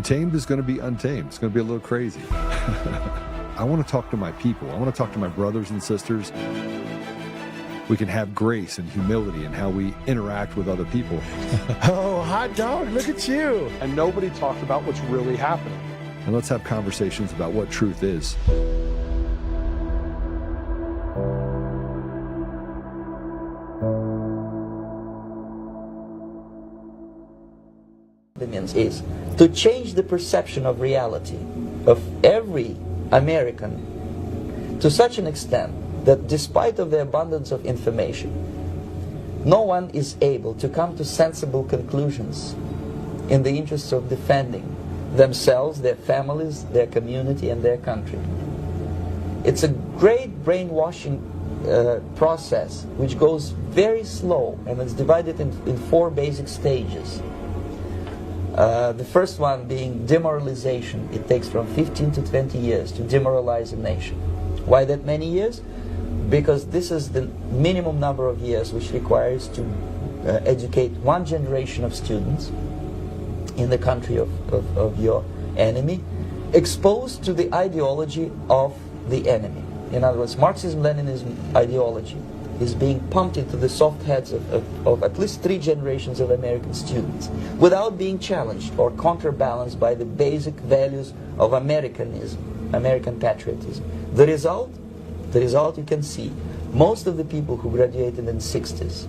Untamed is going to be untamed. It's going to be a little crazy. I want to talk to my people. I want to talk to my brothers and sisters. We can have grace and humility in how we interact with other people. Oh, hot dog, look at you. And nobody talked about what's really happening. And let's have conversations about what truth is. Is to change the perception of reality of every American to such an extent that despite of the abundance of information, no one is able to come to sensible conclusions in the interests of defending themselves, their families, their community, and their country. It's a great brainwashing process which goes very slow, and it's divided in four basic stages. The first one being demoralization. It takes from 15 to 20 years to demoralize a nation. Why that many years? Because this is the minimum number of years which requires to educate one generation of students in the country of your enemy, exposed to the ideology of the enemy. In other words, Marxism-Leninism ideology is being pumped into the soft heads of at least 3 generations of American students without being challenged or counterbalanced by the basic values of Americanism, American patriotism. The result you can see. Most of the people who graduated in the 60s,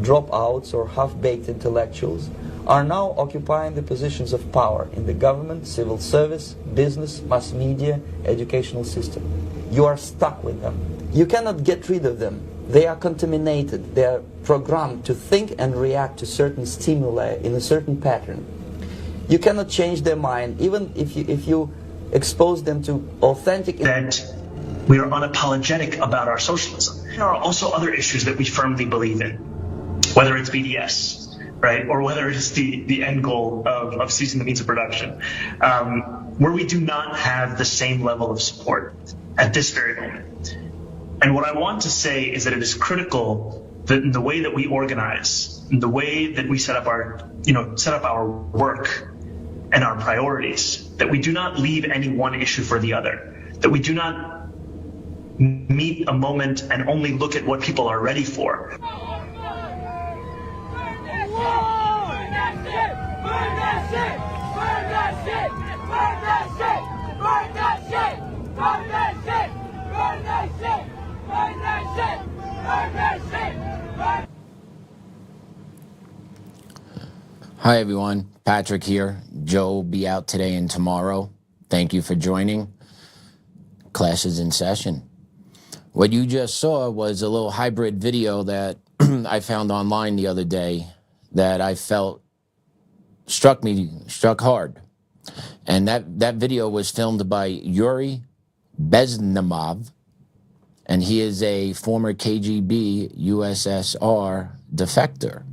dropouts or half-baked intellectuals, are now occupying the positions of power in the government, civil service, business, mass media, educational system. You are stuck with them. You cannot get rid of them. They are contaminated. They are programmed to think and react to certain stimuli in a certain pattern. You cannot change their mind, even if you expose them to authentic... That we are unapologetic about our socialism. There are also other issues that we firmly believe in, whether it's BDS, right, or whether it's the end goal of ceasing the means of production, where we do not have the same level of support at this very moment. And what I want to say is that it is critical that in the way that we organize, in the way that we set up our work and our priorities, that we do not leave any one issue for the other, that we do not meet a moment and only look at what people are ready for. Hi everyone, Patrick here. Joe will be out today and tomorrow. Thank you for joining. Class is in session. What you just saw was a little hybrid video that I found online the other day that I felt struck hard. And that video was filmed by Yuri Bezmenov, and he is a former KGB USSR defector.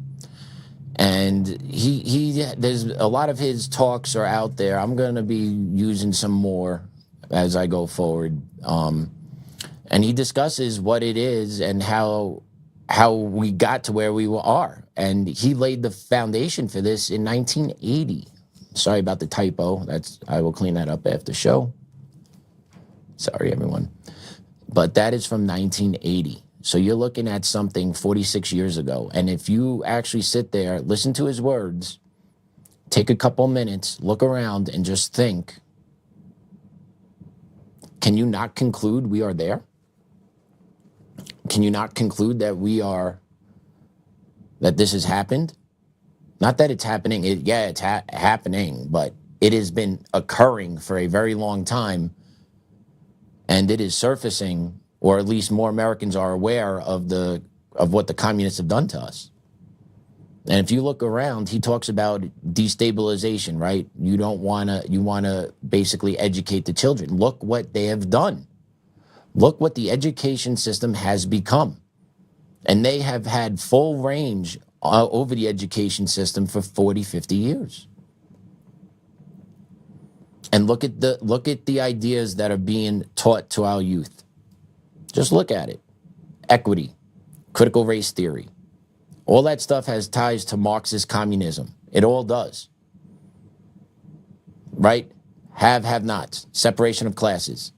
And there's a lot of his talks are out there. I'm going to be using some more as I go forward. And he discusses what it is and how we got to where we are. And he laid the foundation for this in 1980. Sorry about the typo. I will clean that up after the show. Sorry, everyone. But that is from 1980. So you're looking at something 46 years ago. And if you actually sit there, listen to his words, take a couple minutes, look around, and just think, can you not conclude we are there? Can you not conclude that that this has happened? Not that it's happening. It's happening, but it has been occurring for a very long time. And it is surfacing, or at least more Americans are aware of what the communists have done to us. And if you look around, he talks about destabilization, right? You want to basically educate the children. Look what they have done. Look what the education system has become. And they have had full range over the education system for 40, 50 years. And look at the ideas that are being taught to our youth. Just look at it. Equity, critical race theory. All that stuff has ties to Marxist communism. It all does. right? Have nots, separation of classes,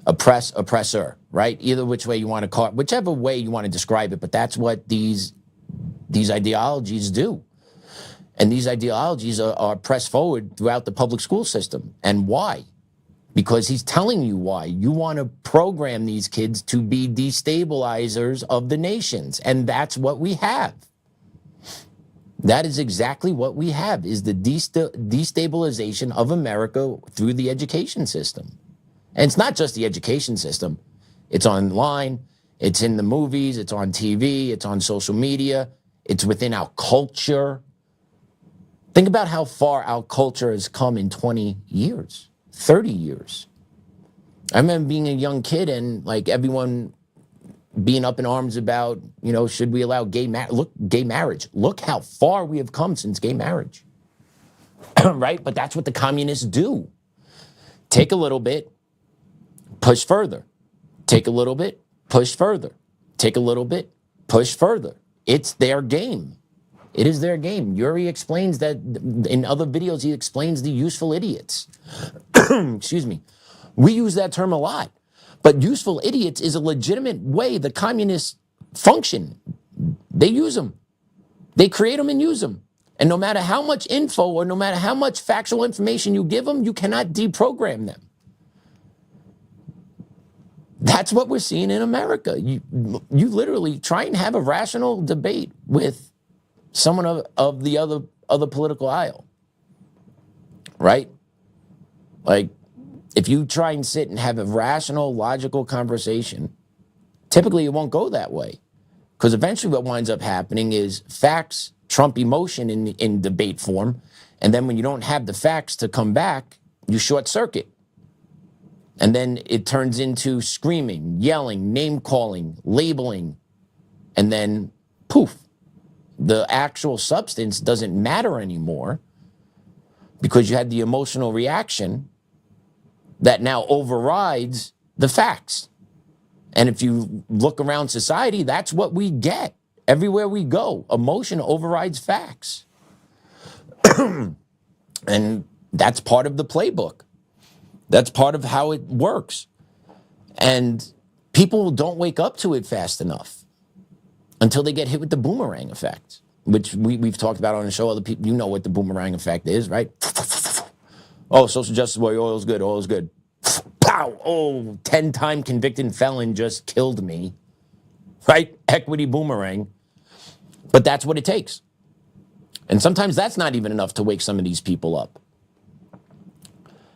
oppress, oppressor, right? Either which way you want to call it, whichever way you want to describe it, but that's what these ideologies do. And these ideologies are pressed forward throughout the public school system. And why? Because he's telling you why. You want to program these kids to be destabilizers of the nations. And that's what we have. That is exactly what we have, is the destabilization of America through the education system. And it's not just the education system. It's online, it's in the movies, it's on TV, it's on social media, it's within our culture. Think about how far our culture has come in 20 years, 30 years. I remember being a young kid and like everyone being up in arms about, you know, should we allow gay marriage? Look how far we have come since gay marriage, right? But that's what the communists do. Take a little bit, push further. Take a little bit, push further. Take a little bit, push further. It's their game. It is their game. Yuri explains that in other videos, he explains the useful idiots. Excuse me. We use that term a lot. But useful idiots is a legitimate way the communists function. They use them. They create them and use them. And no matter how much info or no matter how much factual information you give them, you cannot deprogram them. That's what we're seeing in America. You literally try and have a rational debate with someone of the other political aisle, right? Like, if you try and sit and have a rational, logical conversation, typically it won't go that way. Because eventually what winds up happening is facts trump emotion in debate form. And then when you don't have the facts to come back, you short circuit. And then it turns into screaming, yelling, name calling, labeling. And then poof, the actual substance doesn't matter anymore because you had the emotional reaction that now overrides the facts. And if you look around society, that's what we get. Everywhere we go, emotion overrides facts. And that's part of the playbook. That's part of how it works. And people don't wake up to it fast enough until they get hit with the boomerang effect, which we've talked about on the show. Other people, you know what the boomerang effect is, right? Oh, social justice warrior, oil's good, oil's good. Pow! Oh, 10-time convicted felon just killed me. Right? Equity boomerang. But that's what it takes. And sometimes that's not even enough to wake some of these people up.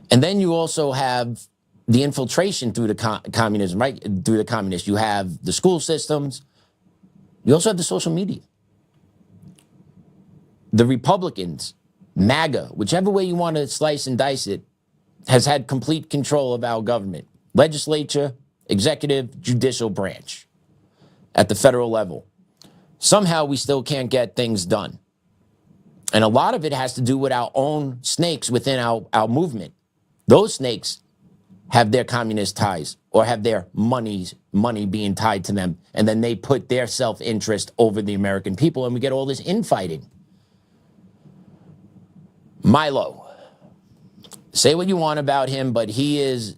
And then you also have the infiltration through the communism, right? Through the communists. You have the school systems. You also have the social media. The Republicans, MAGA, whichever way you want to slice and dice it, has had complete control of our government. Legislature, executive, judicial branch at the federal level. Somehow we still can't get things done. And a lot of it has to do with our own snakes within our movement. Those snakes have their communist ties or have their money being tied to them. And then they put their self-interest over the American people and we get all this infighting. Milo. Say what you want about him, but he is,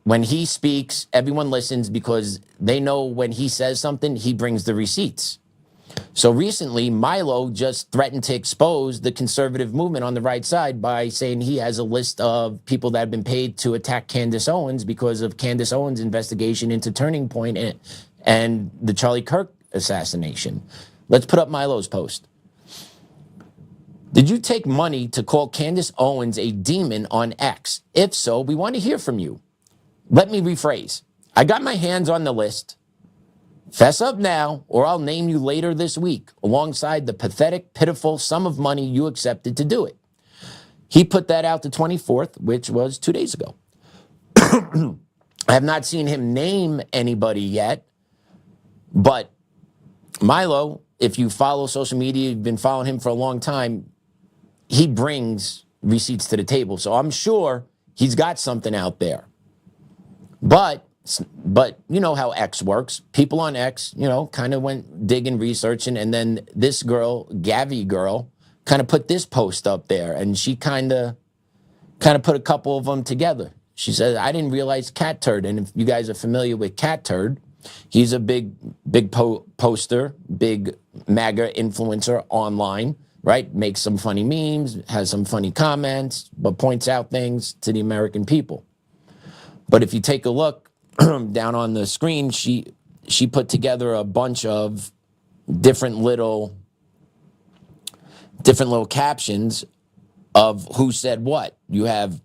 when he speaks, everyone listens because they know when he says something, he brings the receipts. So recently, Milo just threatened to expose the conservative movement on the right side by saying he has a list of people that have been paid to attack Candace Owens because of Candace Owens' investigation into Turning Point and the Charlie Kirk assassination. Let's put up Milo's post. Did you take money to call Candace Owens a demon on X? If so, we want to hear from you. Let me rephrase. I got my hands on the list. Fess up now, or I'll name you later this week, alongside the pathetic, pitiful sum of money you accepted to do it. He put that out the 24th, which was 2 days ago. I have not seen him name anybody yet, but Milo, if you follow social media, you've been following him for a long time, he brings receipts to the table. So I'm sure he's got something out there. But you know how X works. People on X, kind of went digging, researching, and then this girl, Gavi girl, kind of put this post up there, and she kind of kind of put a couple of them together. She said, I didn't realize Cat Turd. And if you guys are familiar with Cat Turd, he's a big poster, big MAGA influencer online, right? Makes some funny memes, has some funny comments, but points out things to the American people. But if you take a look down on the screen, she put together a bunch of different little captions of who said what. You have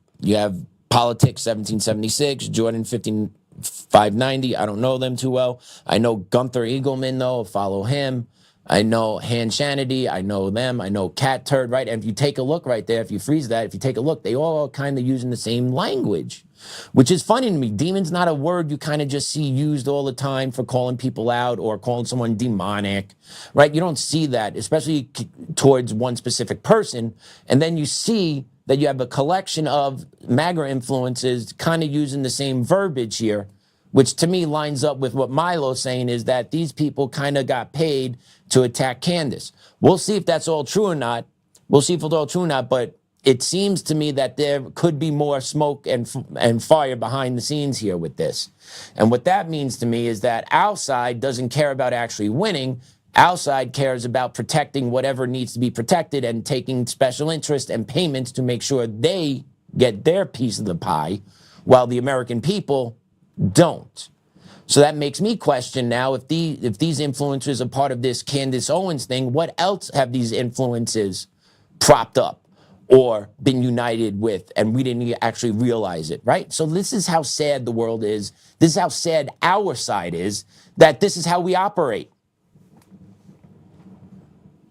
Politics 1776, Jordan 15590. I don't know them too well. I know Gunther Eagleman though, follow him. I know Han Shanity, I know them. I know Cat Turd, right? And if you take a look right there, if you freeze that, if you take a look, they all are kind of using the same language, which is funny to me. Demon's not a word you kind of just see used all the time for calling people out or calling someone demonic, right? You don't see that, especially towards one specific person. And then you see that you have a collection of MAGA influences kind of using the same verbiage here, which to me lines up with what Milo's saying, is that these people kind of got paid to attack Candace. We'll see if that's all true or not. But it seems to me that there could be more smoke and fire behind the scenes here with this. And what that means to me is that our side doesn't care about actually winning. Our side cares about protecting whatever needs to be protected and taking special interest and payments to make sure they get their piece of the pie, while the American people don't. So that makes me question now, if these influencers are part of this Candace Owens thing, what else have these influences propped up or been united with, and we didn't actually realize it, right? So this is how sad the world is. This is how sad our side is, that this is how we operate.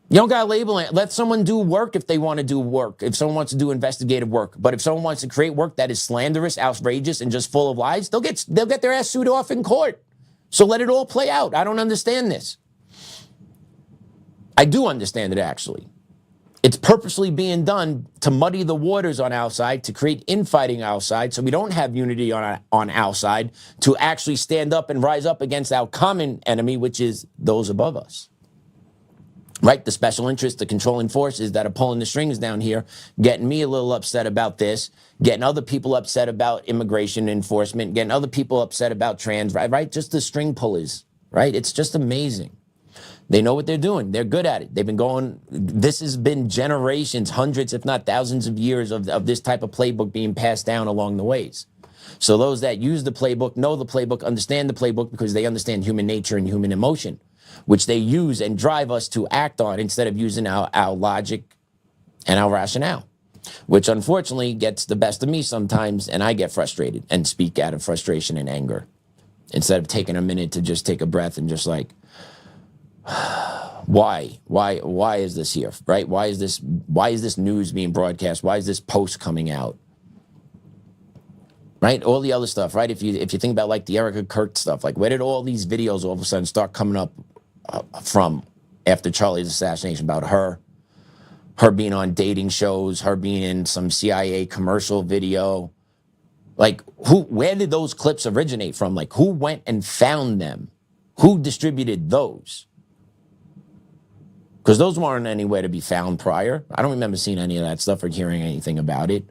You don't got to label it. Let someone do work if they want to do work, if someone wants to do investigative work. But if someone wants to create work that is slanderous, outrageous, and just full of lies, they'll get their ass sued off in court. So let it all play out. I don't understand this. I do understand it, actually. It's purposely being done to muddy the waters on our side, to create infighting our side, so we don't have unity on our side, to actually stand up and rise up against our common enemy, which is those above us. Right? The special interests, the controlling forces that are pulling the strings down here, getting me a little upset about this, getting other people upset about immigration enforcement, getting other people upset about trans, right? Just the string pullers, right? It's just amazing. They know what they're doing. They're good at it. They've been going, this has been generations, hundreds, if not thousands of years of this type of playbook being passed down along the ways. So those that use the playbook, know the playbook, understand the playbook, because they understand human nature and human emotion, which they use and drive us to act on instead of using our logic and our rationale, which unfortunately gets the best of me sometimes, and I get frustrated and speak out of frustration and anger instead of taking a minute to just take a breath and just like, why is this here, right? Why is this news being broadcast? Why is this post coming out? Right? All the other stuff, right? If you think about like the Erica Kirk stuff, like where did all these videos all of a sudden start coming up from after Charlie's assassination, about her being on dating shows, her being in some CIA commercial video? Like where did those clips originate from? Like who went and found them? Who distributed those? Because those weren't anywhere to be found prior. I don't remember seeing any of that stuff or hearing anything about it.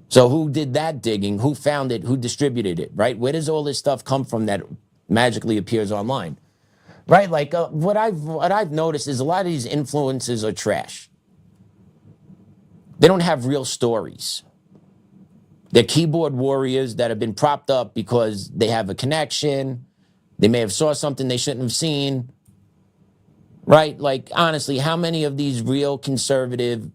So who did that digging? Who found it? Who distributed it, right? Where does all this stuff come from that magically appears online, right? Like what I've noticed is a lot of these influencers are trash. They don't have real stories. They're keyboard warriors that have been propped up because they have a connection. They may have saw something they shouldn't have seen, right? Like, honestly, how many of these real conservative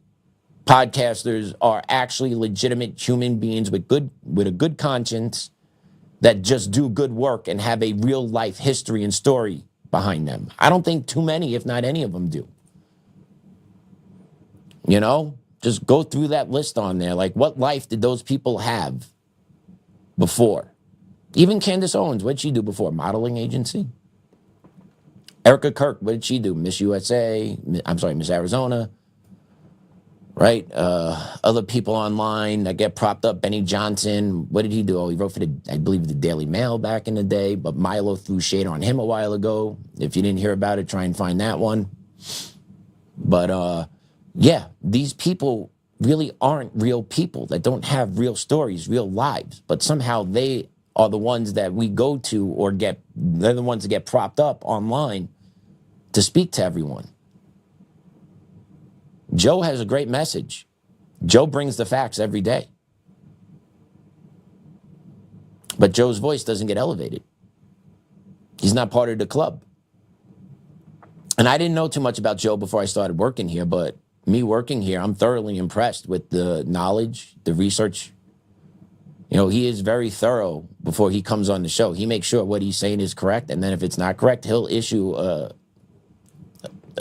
podcasters are actually legitimate human beings with a good conscience that just do good work and have a real life history and story behind them? I don't think too many, if not any of them, do. You know, just go through that list on there. Like, what life did those people have before? Even Candace Owens, what did she do before? Modeling agency? Erica Kirk, what did she do? Miss Miss Arizona. Right? Other people online that get propped up. Benny Johnson, what did he do? Oh, he wrote for I believe the Daily Mail back in the day, but Milo threw shade on him a while ago. If you didn't hear about it, try and find that one. But yeah, these people really aren't real people, that don't have real stories, real lives, but somehow they are the ones that we go to or they're the ones that get propped up online to speak to everyone. Joe has a great message. Joe brings the facts every day. But Joe's voice doesn't get elevated. He's not part of the club. And I didn't know too much about Joe before I started working here, but me working here, I'm thoroughly impressed with the knowledge, the research. You know, he is very thorough before he comes on the show. He makes sure what he's saying is correct, and then if it's not correct, he'll issue a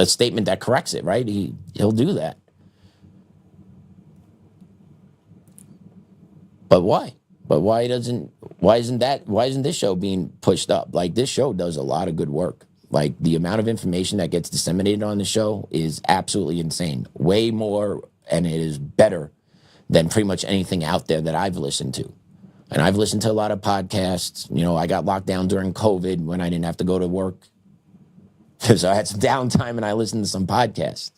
statement that corrects it, right? He'll do that. But why? But why isn't this show being pushed up? Like, this show does a lot of good work. Like, the amount of information that gets disseminated on the show is absolutely insane. Way more, and it is better than pretty much anything out there that I've listened to. And I've listened to a lot of podcasts. You know, I got locked down during COVID when I didn't have to go to work. So I had some downtime and I listened to some podcasts.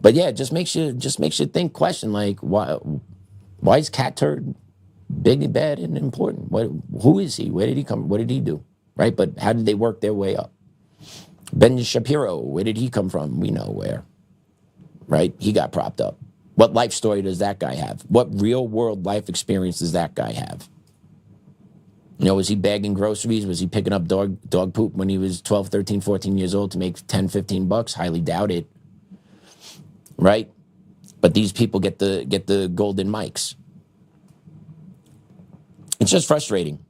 But yeah, just makes you think, question, like, why is Cat Turd big and bad and important? Who is he? Where did he come? What did he do? Right? But how did they work their way up? Ben Shapiro, where did he come from? We know where. Right? He got propped up. What life story does that guy have? What real world life experience does that guy have? You know, was he bagging groceries? Was he picking up dog poop when he was 12, 13, 14 years old to make 10, 15 bucks? Highly doubt it. Right? But these people get the golden mics. It's just frustrating.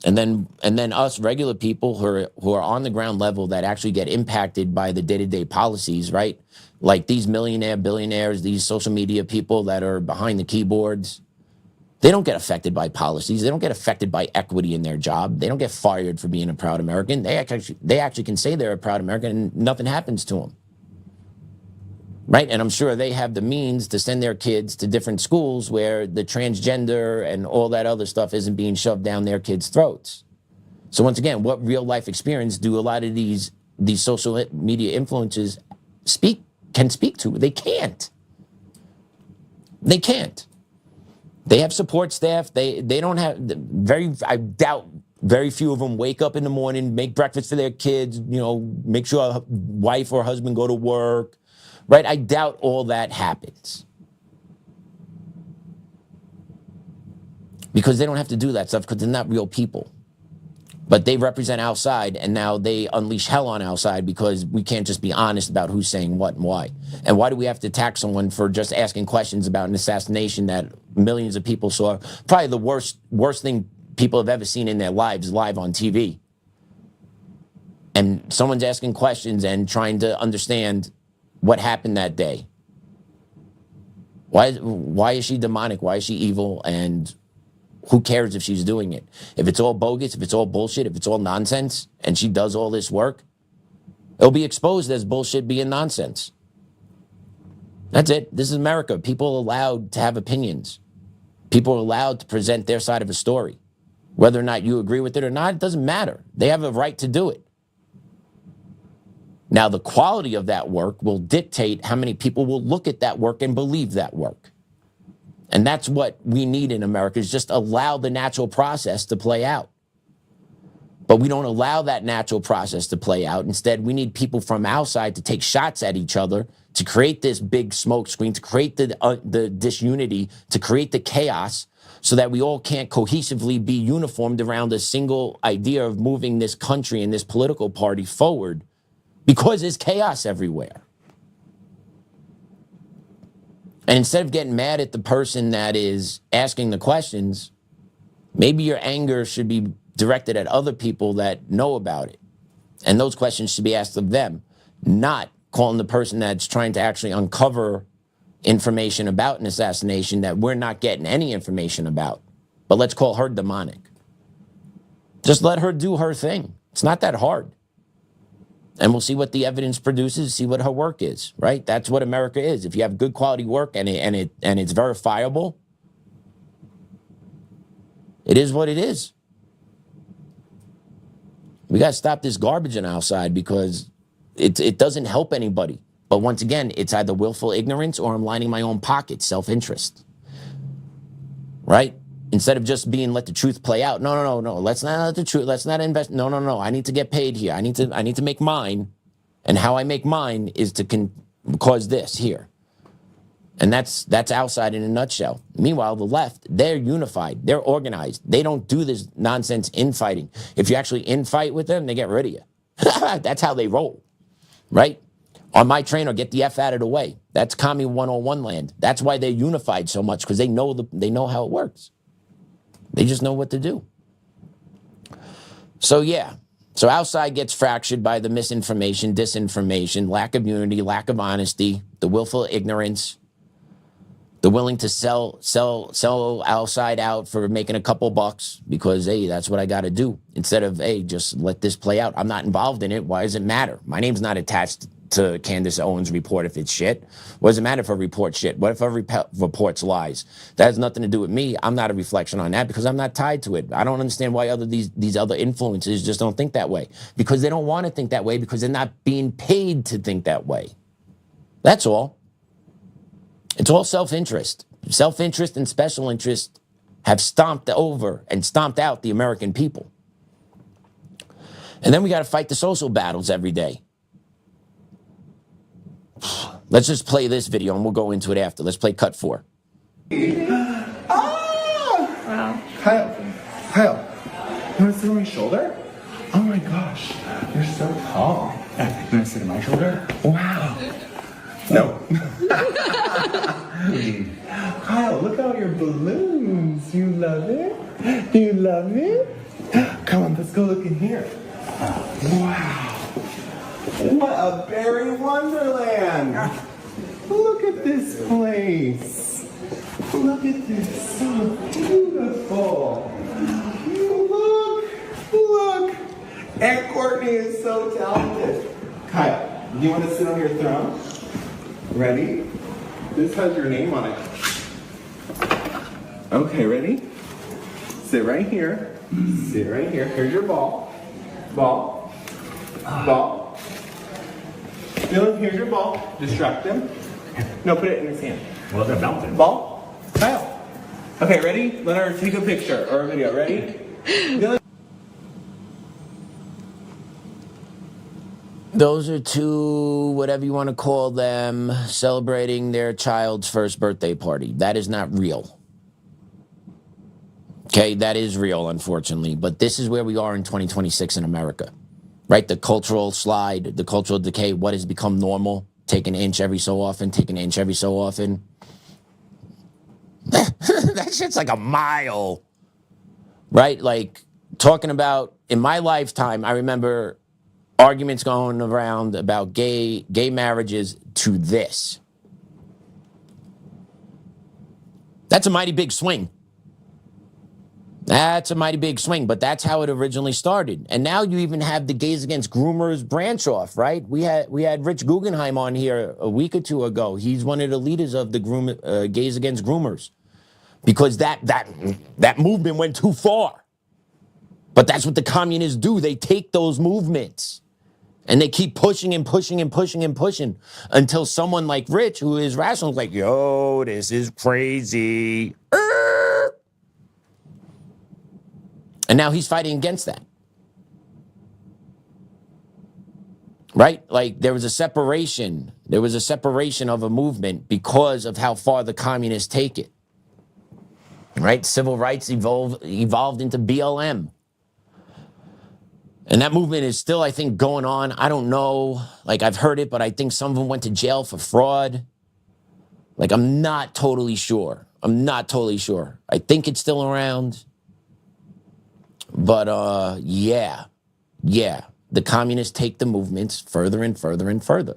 And then us regular people who are on the ground level that actually get impacted by the day-to-day policies, right? Like these billionaires, these social media people that are behind the keyboards, they don't get affected by policies. They don't get affected by equity in their job. They don't get fired for being a proud American. They actually can say they're a proud American and nothing happens to them. Right? And I'm sure they have the means to send their kids to different schools where the transgender and all that other stuff isn't being shoved down their kids' throats. So once again, what real life experience do a lot of these social media influencers can speak to? They can't. They can't. They have support staff. They don't have I doubt very few of them wake up in the morning, make breakfast for their kids, you know, make sure a wife or husband go to work. Right? I doubt all that happens. Because they don't have to do that stuff because they're not real people. But they represent outside, and now they unleash hell on outside because we can't just be honest about who's saying what and why. And why do we have to attack someone for just asking questions about an assassination that millions of people saw? Probably the worst thing people have ever seen in their lives live on TV. And someone's asking questions and trying to understand what happened that day. Why is she demonic? Why is she evil? And who cares if she's doing it? If it's all bogus, if it's all bullshit, if it's all nonsense, and she does all this work, it'll be exposed as bullshit being nonsense. That's it. This is America. People are allowed to have opinions. People are allowed to present their side of a story. Whether or not you agree with it or not, it doesn't matter. They have a right to do it. Now, the quality of that work will dictate how many people will look at that work and believe that work. And that's what we need in America, is just allow the natural process to play out. But we don't allow that natural process to play out. Instead, we need people from outside to take shots at each other, to create this big smoke screen, to create the disunity, to create the chaos, so that we all can't cohesively be uniformed around a single idea of moving this country and this political party forward. Because there's chaos everywhere. And instead of getting mad at the person that is asking the questions, maybe your anger should be directed at other people that know about it. And those questions should be asked of them, not calling the person that's trying to actually uncover information about an assassination that we're not getting any information about. But let's call her demonic. Just let her do her thing. It's not that hard. And we'll see what the evidence produces, see what her work is, right? That's what America is. If you have good quality work and it's verifiable, it is what it is. We got to stop this garbage on our side because it doesn't help anybody. But once again, it's either willful ignorance or I'm lining my own pocket, self-interest, right? Instead of just being let the truth play out. No. Let's not let the truth. Let's not invest. No. I need to get paid here. I need to make mine, and how I make mine is to cause this here. And that's outside in a nutshell. Meanwhile, the left, they're unified. They're organized. They don't do this nonsense infighting. If you actually infight with them, they get rid of you. That's how they roll, right? On my train or get the F out of the way. That's Commie 101 land. That's why they're unified so much, because they know how it works. They just know what to do. So yeah. So outside gets fractured by the misinformation, disinformation, lack of unity, lack of honesty, the willful ignorance, the willing to sell outside out for making a couple bucks because, hey, that's what I got to do. Instead of, hey, just let this play out. I'm not involved in it. Why does it matter? My name's not attached to Candace Owens' report if it's shit. What does it matter if a report shit? What if a report's lies? That has nothing to do with me. I'm not a reflection on that because I'm not tied to it. I don't understand why these other influencers just don't think that way. Because they don't want to think that way because they're not being paid to think that way. That's all. It's all self-interest. Self-interest and special interest have stomped over and stomped out the American people. And then we got to fight the social battles every day. Let's just play this video and we'll go into it after. Let's play cut 4. Wow. Kyle, you want to sit on my shoulder? Oh my gosh, you're so tall. You want to sit on my shoulder? Wow. No. Kyle, look at all your balloons. You love it? Do you love it? Come on, let's go look in here. Wow. What a berry wonderland. Look at this place. Look at this. So beautiful. Look. Aunt Courtney is so talented. Kyle, do you want to sit on your throne? Ready? This has your name on it. Okay, ready? Sit right here. Sit right here. Here's your ball. Ball. Dylan, here's your ball. Distract him. No, put it in his hand. Well, they're bouncing. Ball. Kyle. Okay, ready? Let her take a picture or a video. Ready? Dylan. Those are two, whatever you want to call them, celebrating their child's first birthday party. That is not real. Okay, that is real, unfortunately. But this is where we are in 2026 in America, right? The cultural slide, the cultural decay, what has become normal, take an inch every so often. That shit's like a mile, right? Like, talking about, in my lifetime, I remember arguments going around about gay marriages to this. That's a mighty big swing. That's a mighty big swing, but that's how it originally started. And now you even have the Gays Against Groomers branch off, right? We had Rich Guggenheim on here a week or two ago. He's one of the leaders of the Gays Against Groomers because that movement went too far. But that's what the communists do. They take those movements and they keep pushing until someone like Rich, who is rational, is like, yo, this is crazy. And now he's fighting against that. Right? Like there was a separation of a movement because of how far the communists take it. Right? Civil rights evolved into BLM. And that movement is still, I think, going on. I don't know. Like, I've heard it, but I think some of them went to jail for fraud. Like, I'm not totally sure. I think it's still around. But, yeah. The communists take the movements further and further and further.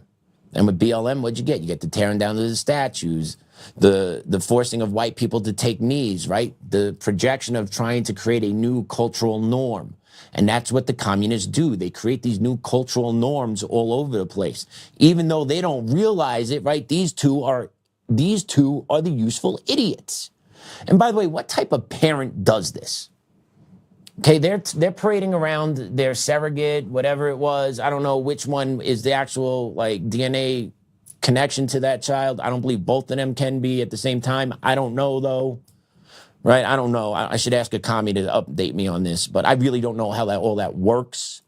And with BLM, what'd you get? You get the tearing down of the statues, the forcing of white people to take knees, right? The projection of trying to create a new cultural norm. And that's what the communists do. They create these new cultural norms all over the place. Even though they don't realize it, right? These two are the useful idiots. And by the way, what type of parent does this? Okay, they're parading around their surrogate, whatever it was. I don't know which one is the actual like DNA connection to that child. I don't believe both of them can be at the same time. I don't know, though. Right? I don't know. I should ask a commie to update me on this, but I really don't know how all that works.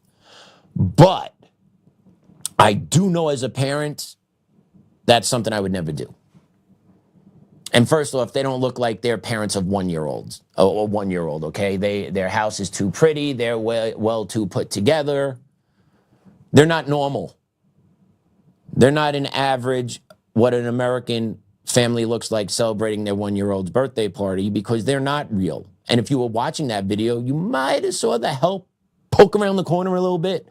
But I do know as a parent, that's something I would never do. And first off, they don't look like they're parents of 1-year-olds or 1-year-old, okay? Their house is too pretty. They're well too put together. They're not normal. They're not an average, what an American family looks like celebrating their 1-year-old's birthday party, because they're not real. And if you were watching that video, you might have saw the help poke around the corner a little bit.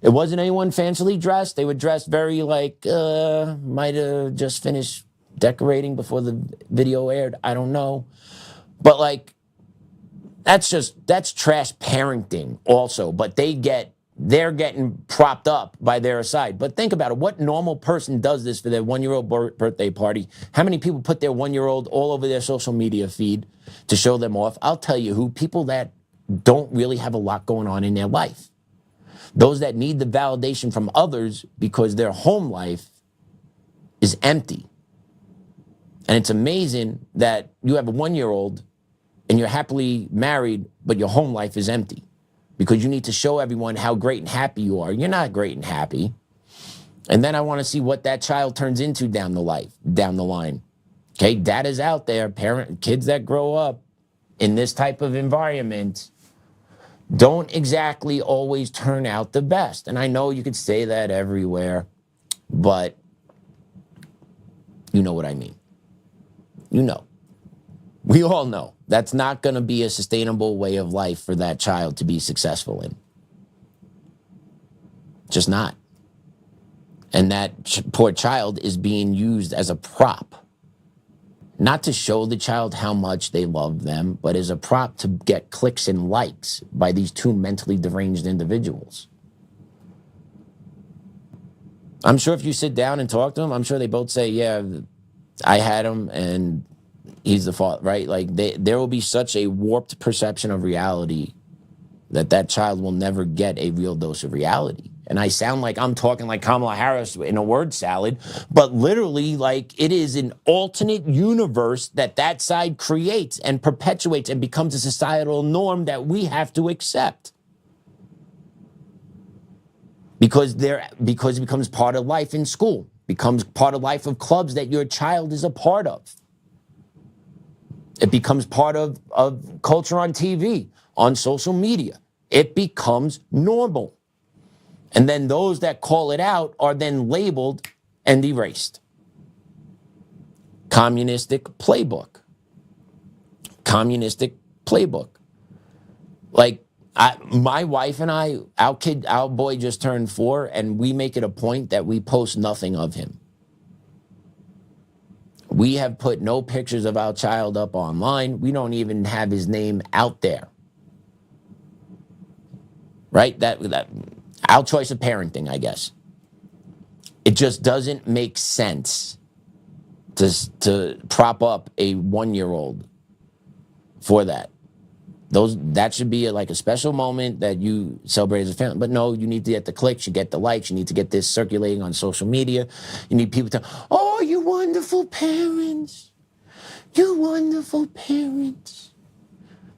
It wasn't anyone fancily dressed. They were dressed very like, might have just finished decorating before the video aired. I don't know. But like, that's trash parenting also. But they're getting propped up by their side. But think about it. What normal person does this for their 1-year-old birthday party? How many people put their 1-year-old all over their social media feed to show them off? I'll tell you who. People that don't really have a lot going on in their life. Those that need the validation from others because their home life is empty. And it's amazing that you have a 1-year-old and you're happily married, but your home life is empty because you need to show everyone how great and happy you are. You're not great and happy. And then I want to see what that child turns into down the line. Okay, data's out there. Kids that grow up in this type of environment don't exactly always turn out the best. And I know you could say that everywhere, but you know what I mean. You know. We all know that's not going to be a sustainable way of life for that child to be successful in. Just not. And that poor child is being used as a prop. Not to show the child how much they love them, but as a prop to get clicks and likes by these two mentally deranged individuals. I'm sure if you sit down and talk to them, I'm sure they both say, yeah, I had him and he's the fault, right? Like there will be such a warped perception of reality that child will never get a real dose of reality. And I sound like I'm talking like Kamala Harris in a word salad, but literally like it is an alternate universe that side creates and perpetuates and becomes a societal norm that we have to accept. Because it becomes part of life in school, becomes part of life of clubs that your child is a part of. It becomes part of culture on TV, on social media. It becomes normal. And then those that call it out are then labeled and erased. Communistic playbook. Communistic playbook. Like, my wife and I, our boy just turned 4, and we make it a point that we post nothing of him. We have put no pictures of our child up online. We don't even have his name out there. Right? That our choice of parenting, I guess. It just doesn't make sense to prop up a 1-year-old for that. That should be like a special moment that you celebrate as a family. But no, you need to get the clicks, you get the likes, you need to get this circulating on social media. You need people to, oh, you wonderful parents. You wonderful parents.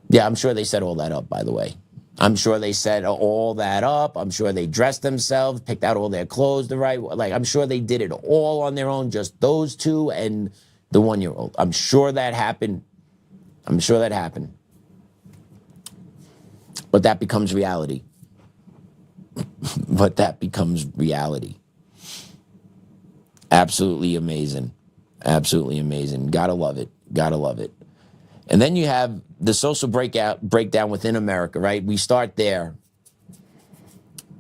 Yeah, I'm sure they set all that up, by the way. I'm sure they set all that up. I'm sure they dressed themselves, picked out all their clothes the right way. Like, I'm sure they did it all on their own, just those two and the 1-year-old. I'm sure that happened. But that becomes reality. Absolutely amazing. Absolutely amazing. Gotta love it. And then you have the social breakdown within America, right? We start there.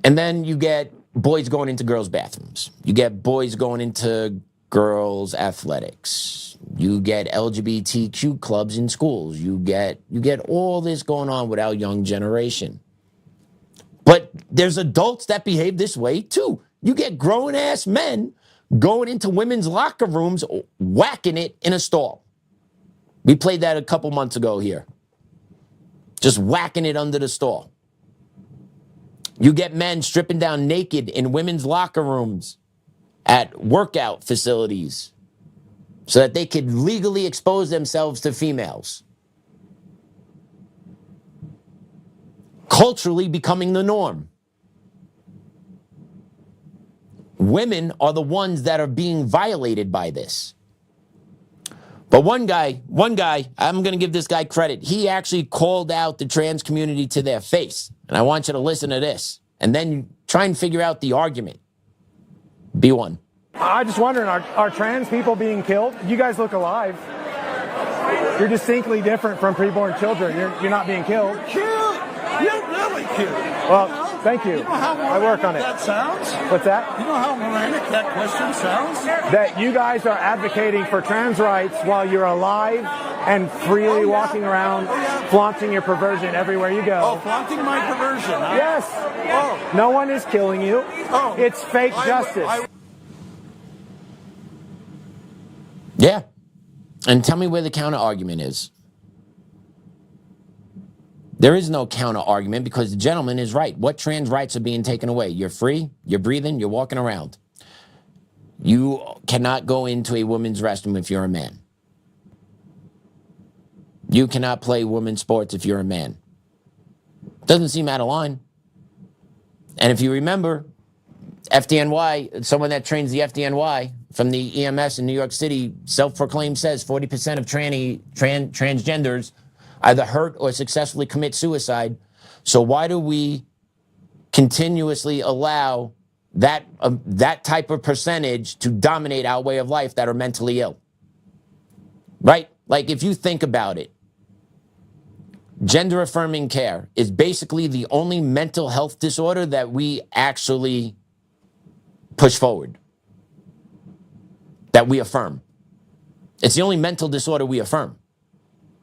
And then you get boys going into girls' bathrooms. You get boys going into girls' athletics. You get LGBTQ clubs in schools. You get all this going on with our young generation. But there's adults that behave this way too. You get grown-ass men going into women's locker rooms, whacking it in a stall. We played that a couple months ago here. Just whacking it under the stall. You get men stripping down naked in women's locker rooms at workout facilities so that they could legally expose themselves to females. Culturally becoming the norm. Women are the ones that are being violated by this. But one guy, I'm going to give this guy credit. He actually called out the trans community to their face. And I want you to listen to this and then try and figure out the argument. B1. I just wondering, are trans people being killed? You guys look alive. You're distinctly different from preborn children. You're not being killed. Cute. You're really cute. Well, thank you. You know how I work on it. that sounds? What's that? You know how moronic that question sounds? That you guys are advocating for trans rights while you're alive and freely walking around, flaunting your perversion everywhere you go. Oh, flaunting my perversion, huh? Yes. Oh. No one is killing you. Oh. It's fake justice. Yeah. And tell me where the counter argument is. There is no counter argument because the gentleman is right. What trans rights are being taken away? You're free, you're breathing, you're walking around. You cannot go into a women's restroom if you're a man. You cannot play women's sports if you're a man. Doesn't seem out of line. And if you remember, FDNY, someone that trains the FDNY from the EMS in New York City, self-proclaimed says 40% of transgenders either hurt or successfully commit suicide. So why do we continuously allow that type of percentage to dominate our way of life that are mentally ill? Right? Like if you think about it, gender affirming care is basically the only mental health disorder that we actually push forward, that we affirm. It's the only mental disorder we affirm.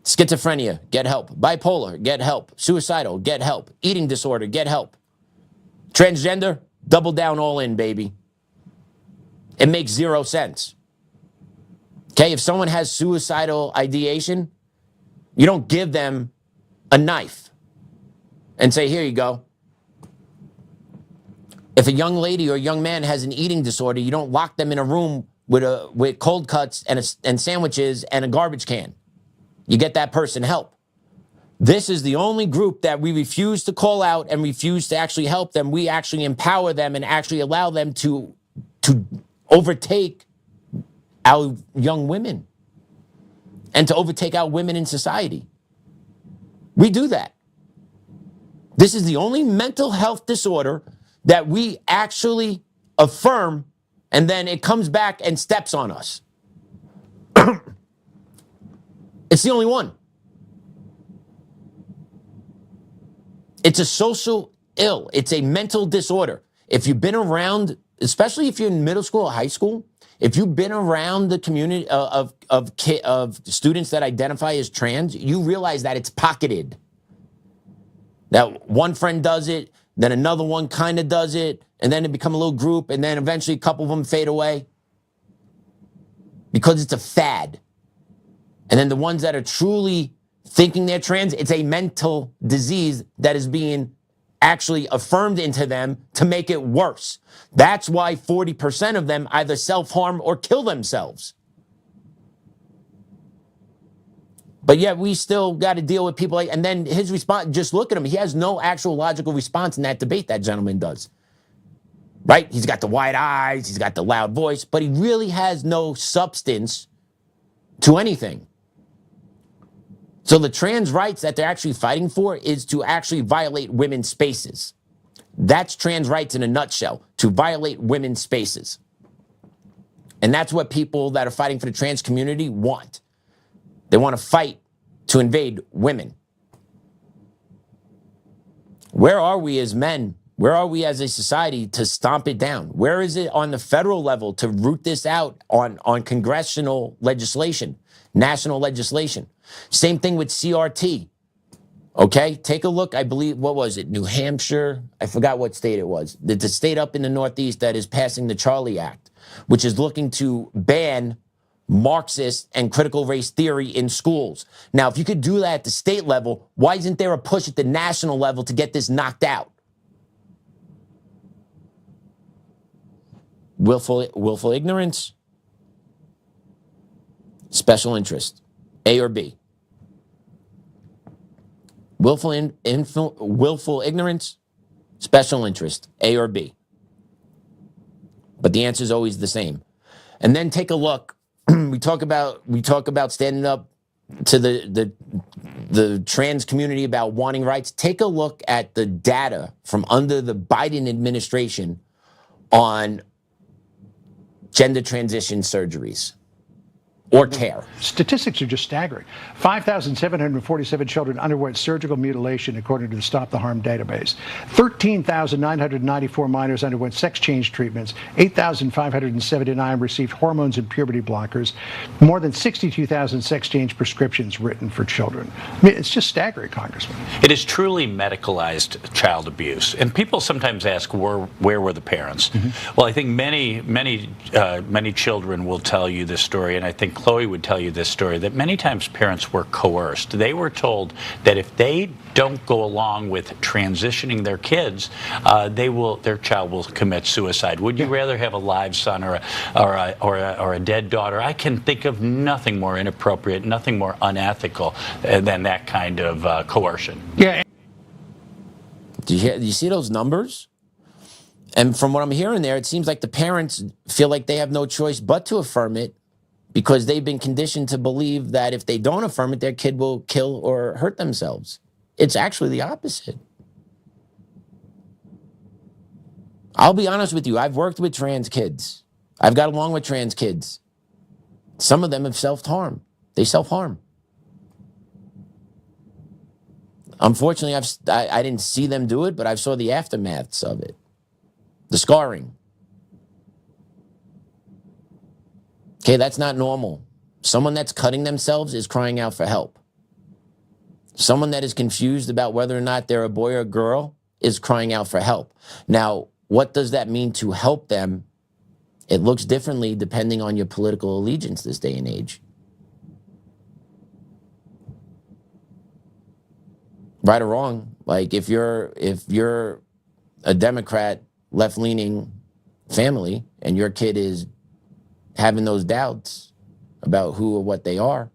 Schizophrenia, get help. Bipolar, get help. Suicidal, get help. Eating disorder, get help. Transgender, double down all in, baby. It makes 0 sense. Okay, if someone has suicidal ideation, you don't give them a knife and say, here you go. If a young lady or a young man has an eating disorder, you don't lock them in a room with cold cuts and sandwiches and a garbage can. You get that person help. This is the only group that we refuse to call out and refuse to actually help them. We actually empower them and actually allow them to overtake our young women and to overtake our women in society. We do that. This is the only mental health disorder that we actually affirm, and then it comes back and steps on us. It's the only one. It's a social ill. It's a mental disorder. If you've been around, especially if you're in middle school or high school, if you've been around the community of students that identify as trans, you realize that it's pocketed. That one friend does it, then another one kind of does it, and then it become a little group, and then eventually a couple of them fade away because it's a fad. And then the ones that are truly thinking they're trans, it's a mental disease that is being actually affirmed into them to make it worse. That's why 40% of them either self-harm or kill themselves. But yet we still got to deal with people like, and then his response, just look at him. He has no actual logical response in that debate, that gentleman does. Right? He's got the wide eyes, he's got the loud voice, but he really has no substance to anything. So the trans rights that they're actually fighting for is to actually violate women's spaces. That's trans rights in a nutshell, to violate women's spaces. And that's what people that are fighting for the trans community want. They want to fight to invade women. Where are we as men? Where are we as a society to stomp it down? Where is it on the federal level to root this out on congressional legislation, national legislation? Same thing with CRT. Okay, take a look. I believe, what was it? New Hampshire? I forgot what state it was. The state up in the Northeast that is passing the Charlie Act, which is looking to ban Marxist and critical race theory in schools. Now, if you could do that at the state level, why isn't there a push at the national level to get this knocked out? Willful ignorance, special interest, A or B. Willful ignorance, special interest, A or B. But the answer is always the same. And then take a look. We talk about standing up to the trans community about wanting rights. Take a look at the data from under the Biden administration on gender transition surgeries or care. Statistics are just staggering. 5,747 children underwent surgical mutilation, according to the Stop the Harm database. 13,994 minors underwent sex change treatments. 8,579 received hormones and puberty blockers. More than 62,000 sex change prescriptions written for children. I mean, it's just staggering, Congressman. It is truly medicalized child abuse. And people sometimes ask, where were the parents? Well, I think many children will tell you this story, and I think Chloe would tell you this story, that many times parents were coerced. They were told that if they don't go along with transitioning their kids, their child will commit suicide. Would you rather have a live son or a dead daughter? I can think of nothing more inappropriate, nothing more unethical than that kind of coercion. Yeah. Do you see those numbers? And from what I'm hearing there, it seems like the parents feel like they have no choice but to affirm it, because they've been conditioned to believe that if they don't affirm it, their kid will kill or hurt themselves. It's actually the opposite. I'll be honest with you. I've worked with trans kids. I've got along with trans kids. Some of them have self-harmed. They self-harm. Unfortunately, I didn't see them do it, but I saw the aftermaths of it. The scarring. Okay, that's not normal. Someone that's cutting themselves is crying out for help. Someone that is confused about whether or not they're a boy or a girl is crying out for help. Now, what does that mean to help them? It looks differently depending on your political allegiance this day and age. Right or wrong, like if you're a Democrat, left-leaning family, and your kid is having those doubts about who or what they are,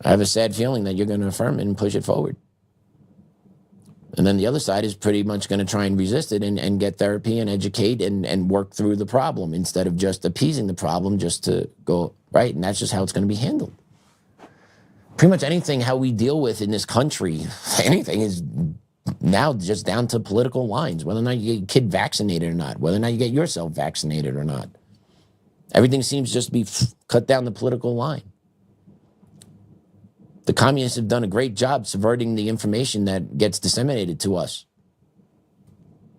I have a sad feeling that you're going to affirm it and push it forward. And then the other side is pretty much going to try and resist it and get therapy and educate and work through the problem instead of just appeasing the problem just to go, right? And that's just how it's going to be handled. Pretty much anything how we deal with in this country, anything is now just down to political lines, whether or not you get your kid vaccinated or not, whether or not you get yourself vaccinated or not. Everything seems just to be cut down the political line. The communists have done a great job subverting the information that gets disseminated to us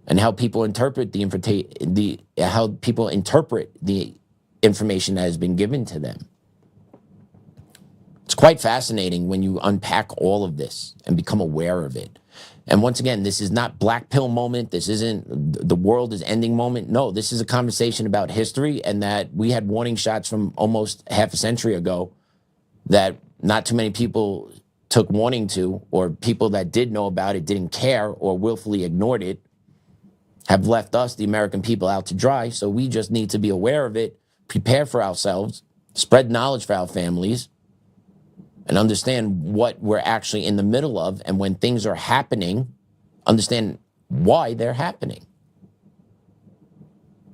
and how people interpret the information that has been given to them. It's quite fascinating when you unpack all of this and become aware of it. And once again, this is not black pill moment. This isn't the world is ending moment. No, this is a conversation about history, and that we had warning shots from almost half a century ago that not too many people took warning to, or people that did know about it didn't care or willfully ignored it, have left us, the American people, out to dry. So we just need to be aware of it, prepare for ourselves, spread knowledge for our families, and understand what we're actually in the middle of. And when things are happening, understand why they're happening.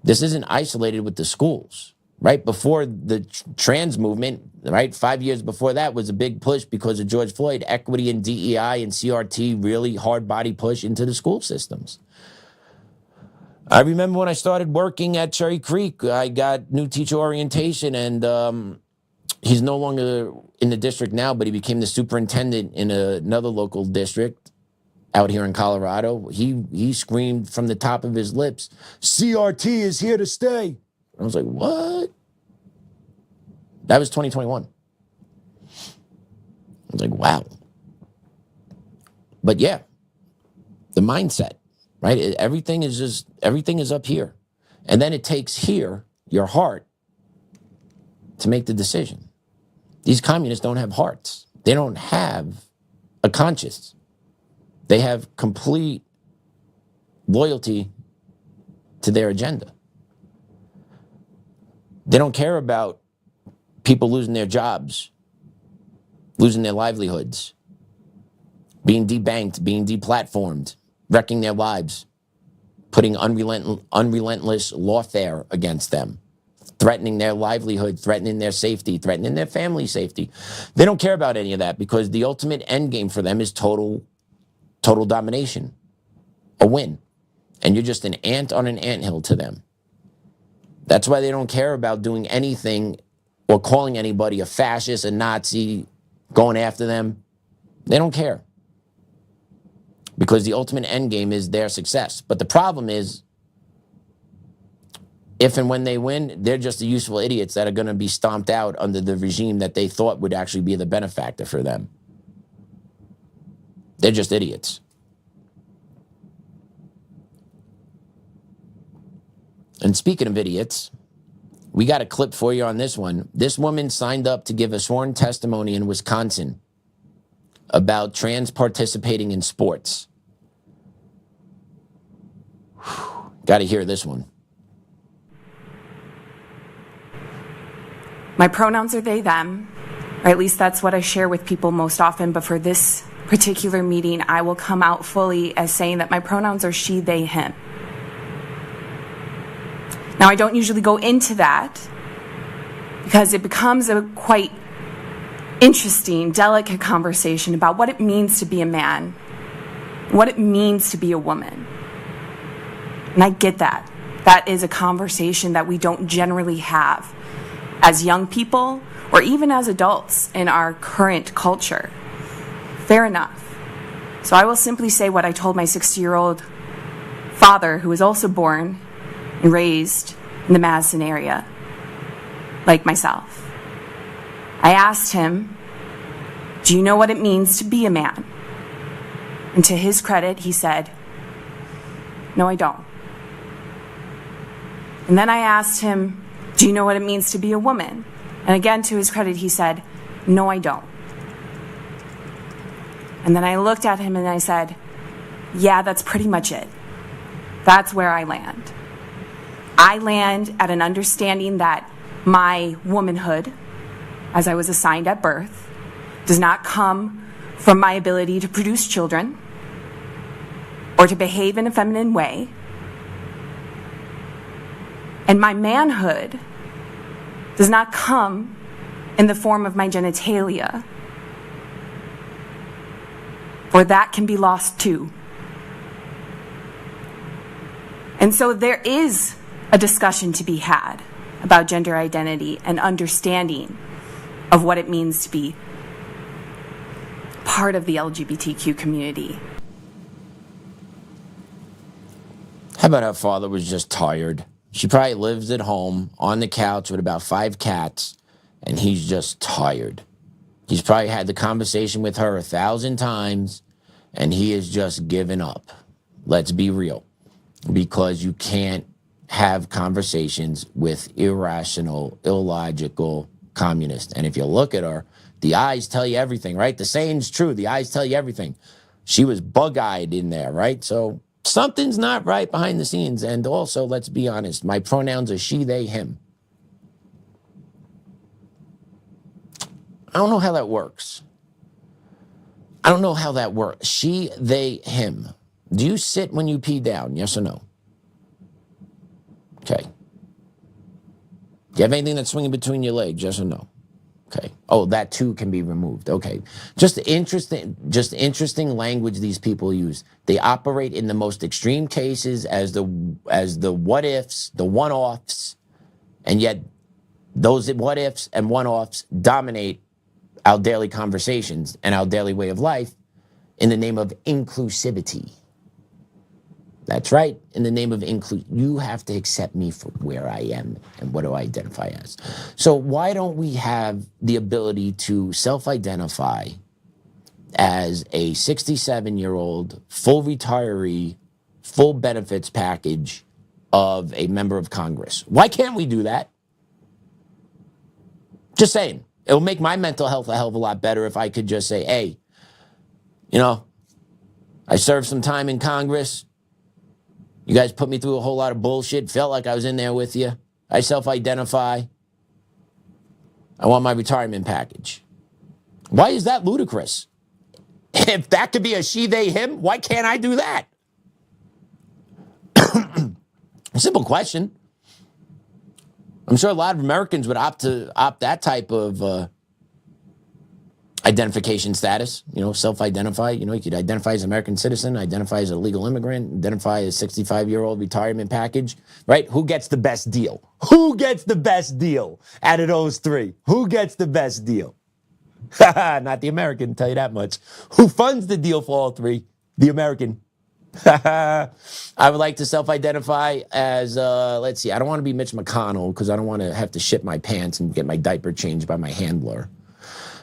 This isn't isolated with the schools. Right before the trans movement, right, 5 years before that was a big push because of George Floyd, equity and DEI and CRT, really hard body push into the school systems. I remember when I started working at Cherry Creek, I got new teacher orientation, and he's no longer in the district now, but he became the superintendent in another local district out here in Colorado. He screamed from the top of his lips, "CRT is here to stay." I was like, what? That was 2021. I was like, wow. But yeah, the mindset, right? Everything is up here. And then it takes here, your heart, to make the decision. These communists don't have hearts. They don't have a conscience. They have complete loyalty to their agenda. They don't care about people losing their jobs, losing their livelihoods, being debanked, being deplatformed, wrecking their lives, putting unrelentless lawfare against them, threatening their livelihood, threatening their safety, threatening their family safety. They don't care about any of that because the ultimate end game for them is total domination, a win. And you're just an ant on an anthill to them. That's why they don't care about doing anything or calling anybody a fascist, a Nazi, going after them. They don't care. Because the ultimate end game is their success. But the problem is, if and when they win, they're just the useful idiots that are going to be stomped out under the regime that they thought would actually be the benefactor for them. They're just idiots. And speaking of idiots, we got a clip for you on this one. This woman signed up to give a sworn testimony in Wisconsin about trans participating in sports. Got to hear this one. My pronouns are they, them, or at least that's what I share with people most often, but for this particular meeting, I will come out fully as saying that my pronouns are she, they, him. Now, I don't usually go into that because it becomes a quite interesting, delicate conversation about what it means to be a man, what it means to be a woman. And I get that. That is a conversation that we don't generally have as young people or even as adults in our current culture. Fair enough. So I will simply say what I told my 60-year-old father, who was also born and raised in the Madison area, like myself. I asked him, do you know what it means to be a man? And to his credit, he said, no, I don't. And then I asked him, do you know what it means to be a woman? And again, to his credit, he said, no, I don't. And then I looked at him and I said, yeah, that's pretty much it. That's where I land. I land at an understanding that my womanhood, as I was assigned at birth, does not come from my ability to produce children or to behave in a feminine way. And my manhood does not come in the form of my genitalia, for that can be lost too. And so there is a discussion to be had about gender identity and understanding of what it means to be part of the LGBTQ community. How about her father was just tired? She probably lives at home on the couch with about 5 cats, and he's just tired. He's probably had the conversation with her 1,000 times, and he is just given up. Let's be real. Because you can't have conversations with irrational, illogical communists. And if you look at her, the eyes tell you everything, right? The saying's true. The eyes tell you everything. She was bug-eyed in there, right? So something's not right behind the scenes. And also, let's be honest, my pronouns are she, they, him. I don't know how that works. I don't know how that works. She, they, him. Do you sit when you pee down? Yes or no? Okay. Do you have anything that's swinging between your legs? Yes or no? Okay. Oh, that too can be removed. Okay. Just interesting language these people use. They operate in the most extreme cases as the what ifs, the one-offs, and yet those what ifs and one-offs dominate our daily conversations and our daily way of life in the name of inclusivity. That's right. In the name of you have to accept me for where I am and what do I identify as. So why don't we have the ability to self-identify as a 67-year-old, full retiree, full benefits package of a member of Congress? Why can't we do that? Just saying. It will make my mental health a hell of a lot better if I could just say, hey, you know, I served some time in Congress. You guys put me through a whole lot of bullshit. Felt like I was in there with you. I self-identify. I want my retirement package. Why is that ludicrous? If that could be a she, they, him, why can't I do that? Simple question. I'm sure a lot of Americans would opt that type of identification status, self-identify. You could identify as an American citizen, identify as a legal immigrant, identify as a 65-year-old retirement package, right? Who gets the best deal? Who gets the best deal out of those three? Who gets the best deal? Not the American, tell you that much. Who funds the deal for all three? The American. I would like to self-identify as, let's see, I don't want to be Mitch McConnell because I don't want to have to shit my pants and get my diaper changed by my handler.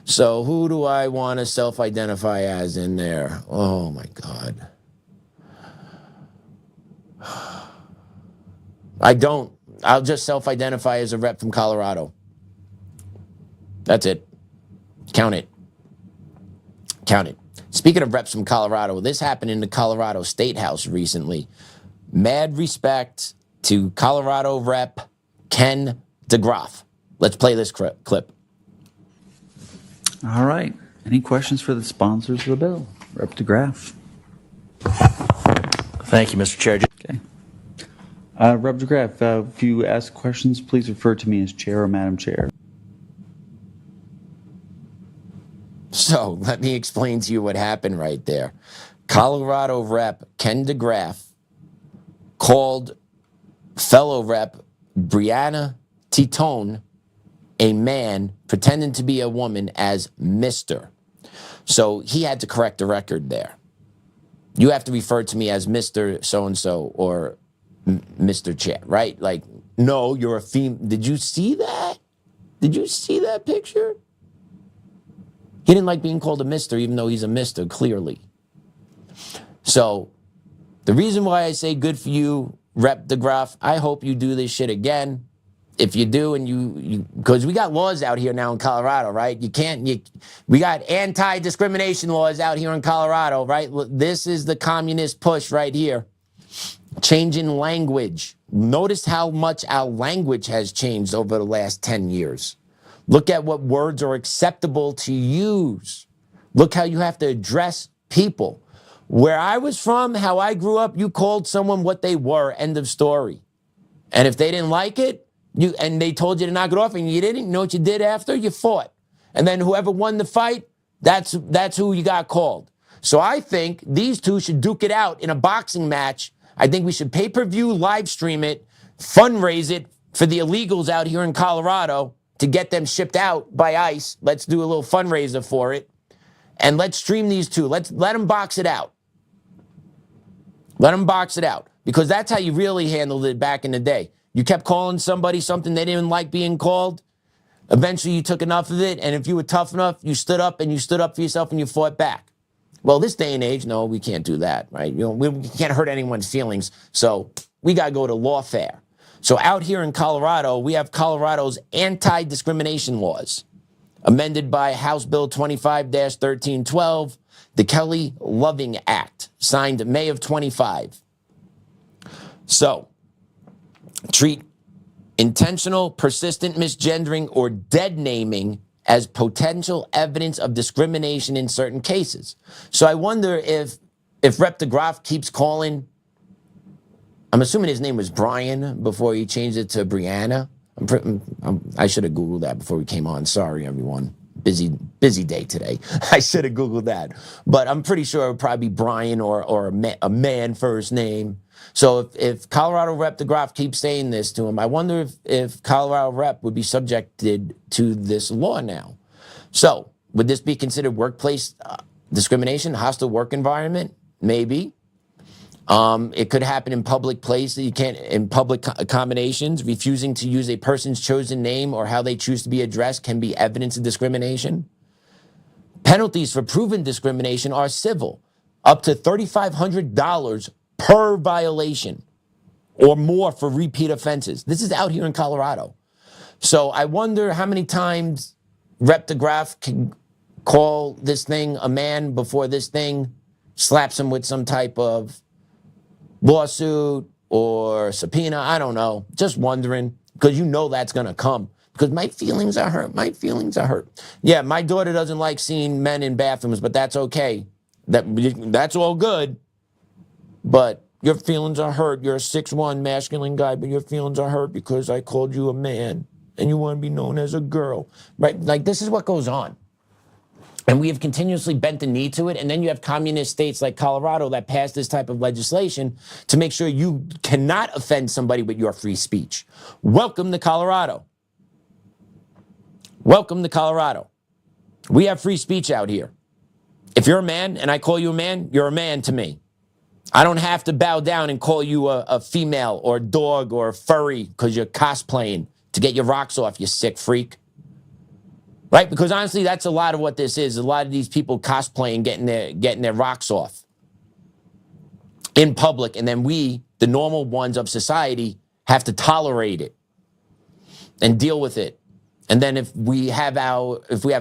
So who do I want to self-identify as in there? Oh, my God. I don't. I'll just self-identify as a rep from Colorado. That's it. Count it. Count it. Speaking of reps from Colorado, this happened in the Colorado State House recently. Mad respect to Colorado Rep Ken DeGraaf. Let's play this clip. All right. Any questions for the sponsors of the bill? Rep DeGraaf. Thank you, Mr. Chair. Okay. Rep DeGraaf, if you ask questions, please refer to me as Chair or Madam Chair. So let me explain to you what happened right there. Colorado Rep Ken DeGraaf called fellow Rep Brianna Titone a man pretending to be a woman as Mr. So he had to correct the record there. You have to refer to me as Mr. So-and-so or Mr. Chair, right? Like, no, you're a female. Did you see that? Did you see that picture? He didn't like being called a mister, even though he's a mister, clearly. So the reason why I say good for you, Rep DeGraaf, I hope you do this shit again. If you do, and because we got laws out here now in Colorado, right? We got anti-discrimination laws out here in Colorado, right? This is the communist push right here. Changing language. Notice how much our language has changed over the last 10 years. Look at what words are acceptable to use. Look how you have to address people. Where I was from, how I grew up, you called someone what they were, end of story. And if they didn't like it, and they told you to knock it off and you didn't, you know what you did after? You fought. And then whoever won the fight, that's who you got called. So I think these two should duke it out in a boxing match. I think we should pay-per-view, live stream it, fundraise it for the illegals out here in Colorado to get them shipped out by ICE. Let's do a little fundraiser for it. And let's stream these two. Let them box it out. Let them box it out. Because that's how you really handled it back in the day. You kept calling somebody something they didn't like being called. Eventually you took enough of it. And if you were tough enough, you stood up and you stood up for yourself and you fought back. Well, this day and age, no, we can't do that, right? We can't hurt anyone's feelings. So we got to go to lawfare. So out here in Colorado, we have Colorado's anti-discrimination laws, amended by House Bill 25-1312, the Kelly Loving Act, signed May of 25. So, treat intentional, persistent misgendering or dead naming as potential evidence of discrimination in certain cases. So I wonder if Rep DeGraaf keeps calling, I'm assuming his name was Brian before he changed it to Brianna. I should have Googled that before we came on. Sorry, everyone. Busy day today. I should have Googled that. But I'm pretty sure it would probably be Brian or a man first name. So if Colorado Rep DeGraaf keeps saying this to him, I wonder if Colorado Rep would be subjected to this law now. So would this be considered workplace discrimination, hostile work environment? Maybe. It could happen in public places. You can't, in public accommodations, refusing to use a person's chosen name or how they choose to be addressed can be evidence of discrimination. Penalties for proven discrimination are civil, up to $3,500 per violation or more for repeat offenses. This is out here in Colorado. So I wonder how many times Rep DeGraaf can call this thing a man before this thing slaps him with some type of lawsuit, or subpoena. I don't know. Just wondering, because you know that's going to come. Because my feelings are hurt. My feelings are hurt. Yeah, my daughter doesn't like seeing men in bathrooms, but that's okay. That's all good. But your feelings are hurt. You're a 6'1" masculine guy, but your feelings are hurt because I called you a man and you want to be known as a girl. Right? Like, this is what goes on. And we have continuously bent the knee to it. And then you have communist states like Colorado that pass this type of legislation to make sure you cannot offend somebody with your free speech. Welcome to Colorado. Welcome to Colorado. We have free speech out here. If you're a man and I call you a man, you're a man to me. I don't have to bow down and call you a female or a dog or a furry because you're cosplaying to get your rocks off, you sick freak. Right? Because honestly, that's a lot of what this is. A lot of these people cosplaying, getting their rocks off in public. And then we, the normal ones of society, have to tolerate it and deal with it. And then if we have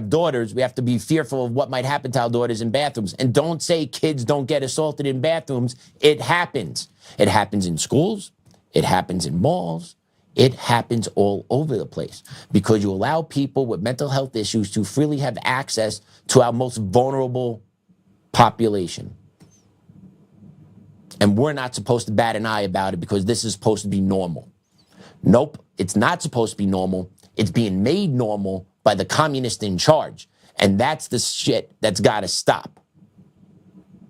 daughters, we have to be fearful of what might happen to our daughters in bathrooms. And don't say kids don't get assaulted in bathrooms. It happens. It happens in schools. It happens in malls. It happens all over the place because you allow people with mental health issues to freely have access to our most vulnerable population. And we're not supposed to bat an eye about it because this is supposed to be normal. Nope, it's not supposed to be normal. It's being made normal by the communists in charge. And that's the shit that's got to stop.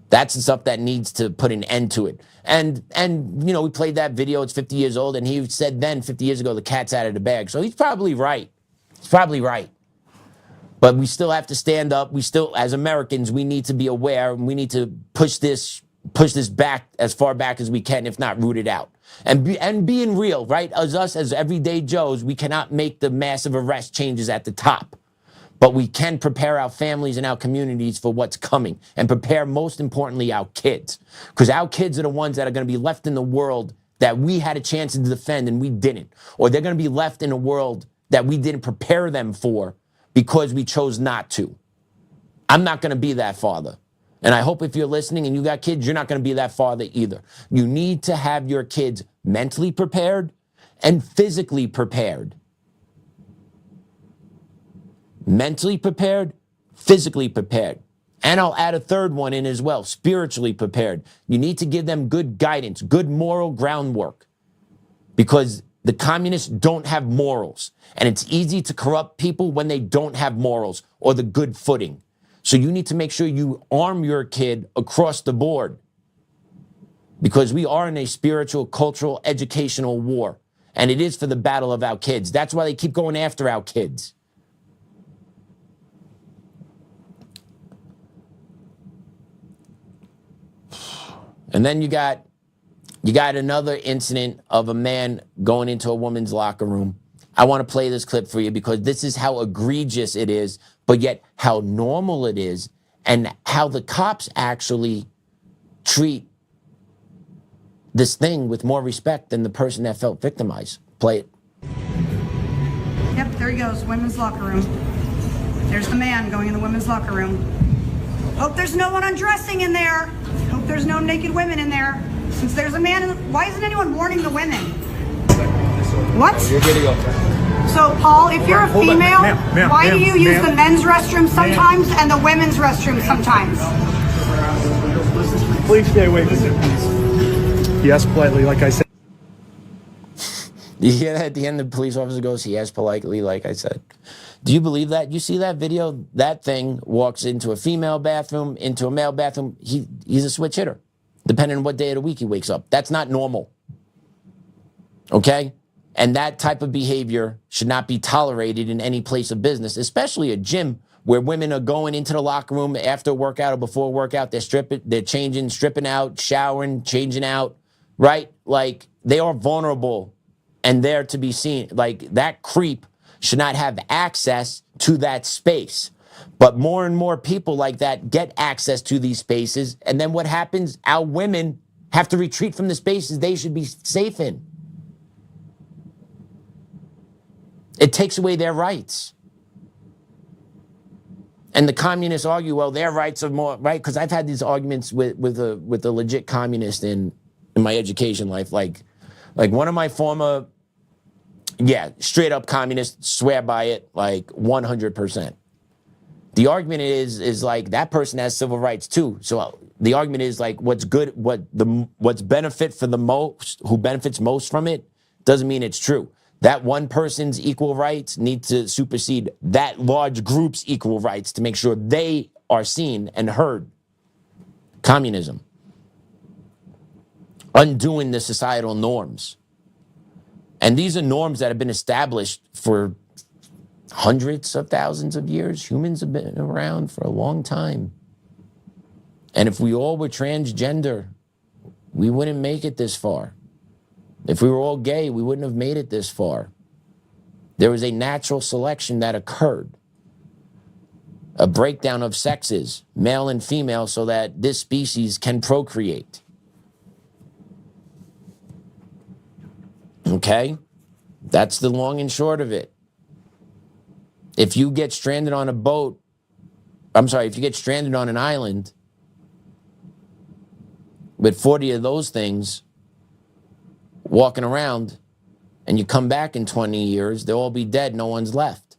That's the stuff that needs to put an end to it. And you know, we played that video, it's 50 years old, and he said then, 50 years ago, the cat's out of the bag. So he's probably right. He's probably right. But we still have to stand up. We still, as Americans, we need to be aware, and we need to push this back as far back as we can, if not root it out. And being real, right? As us, as everyday Joes, we cannot make the massive arrest changes at the top. But we can prepare our families and our communities for what's coming and prepare, most importantly, our kids. Because our kids are the ones that are going to be left in the world that we had a chance to defend and we didn't. Or they're going to be left in a world that we didn't prepare them for because we chose not to. I'm not going to be that father. And I hope if you're listening and you got kids, you're not going to be that father either. You need to have your kids mentally prepared and physically prepared. Mentally prepared, physically prepared. And I'll add a third one in as well, spiritually prepared. You need to give them good guidance, good moral groundwork, because the communists don't have morals. And it's easy to corrupt people when they don't have morals or the good footing. So you need to make sure you arm your kid across the board, because we are in a spiritual, cultural, educational war. And it is for the battle of our kids. That's why they keep going after our kids. And then you got another incident of a man going into a woman's locker room. I want to play this clip for you because this is how egregious it is, but yet how normal it is, and how the cops actually treat this thing with more respect than the person that felt victimized. Play it. Yep, there he goes, women's locker room. There's the man going in the women's locker room. Hope there's no one undressing in there. Hope there's no naked women in there. Since there's a man in the, why isn't anyone warning the women? What? So, Paul, if you're a female, why do you use the men's restroom sometimes and the women's restroom sometimes? Please stay away from it, please. Yes, politely, like I said. You hear that at the end, the police officer goes, he asked politely, like I said. Do you believe that? You see that video? That thing walks into a female bathroom, into a male bathroom. He's a switch hitter, depending on what day of the week he wakes up. That's not normal. Okay? And that type of behavior should not be tolerated in any place of business, especially a gym where women are going into the locker room after a workout or before a workout. They're changing, stripping out, showering, changing out, right? Like, they are vulnerable and there to be seen. Like, that creep should not have access to that space. But more and more people like that get access to these spaces. And then what happens? Our women have to retreat from the spaces they should be safe in. It takes away their rights. And the communists argue, well, their rights are more, right? Because I've had these arguments with a legit communist in my education life. Like, Like one of my former, straight up communists swear by it like 100%. The argument is like that person has civil rights too. So the argument is like what's good, what's benefit for the most, who benefits most from it, doesn't mean it's true. That one person's equal rights need to supersede that large group's equal rights to make sure they are seen and heard. Communism. Undoing the societal norms. And these are norms that have been established for hundreds of thousands of years. Humans have been around for a long time. And if we all were transgender, we wouldn't make it this far. If we were all gay, we wouldn't have made it this far. There was a natural selection that occurred. A breakdown of sexes, male and female, so that this species can procreate. Okay? That's the long and short of it. If you get stranded on a boat, if you get stranded on an island with 40 of those things walking around, and you come back in 20 years, they'll all be dead, no one's left.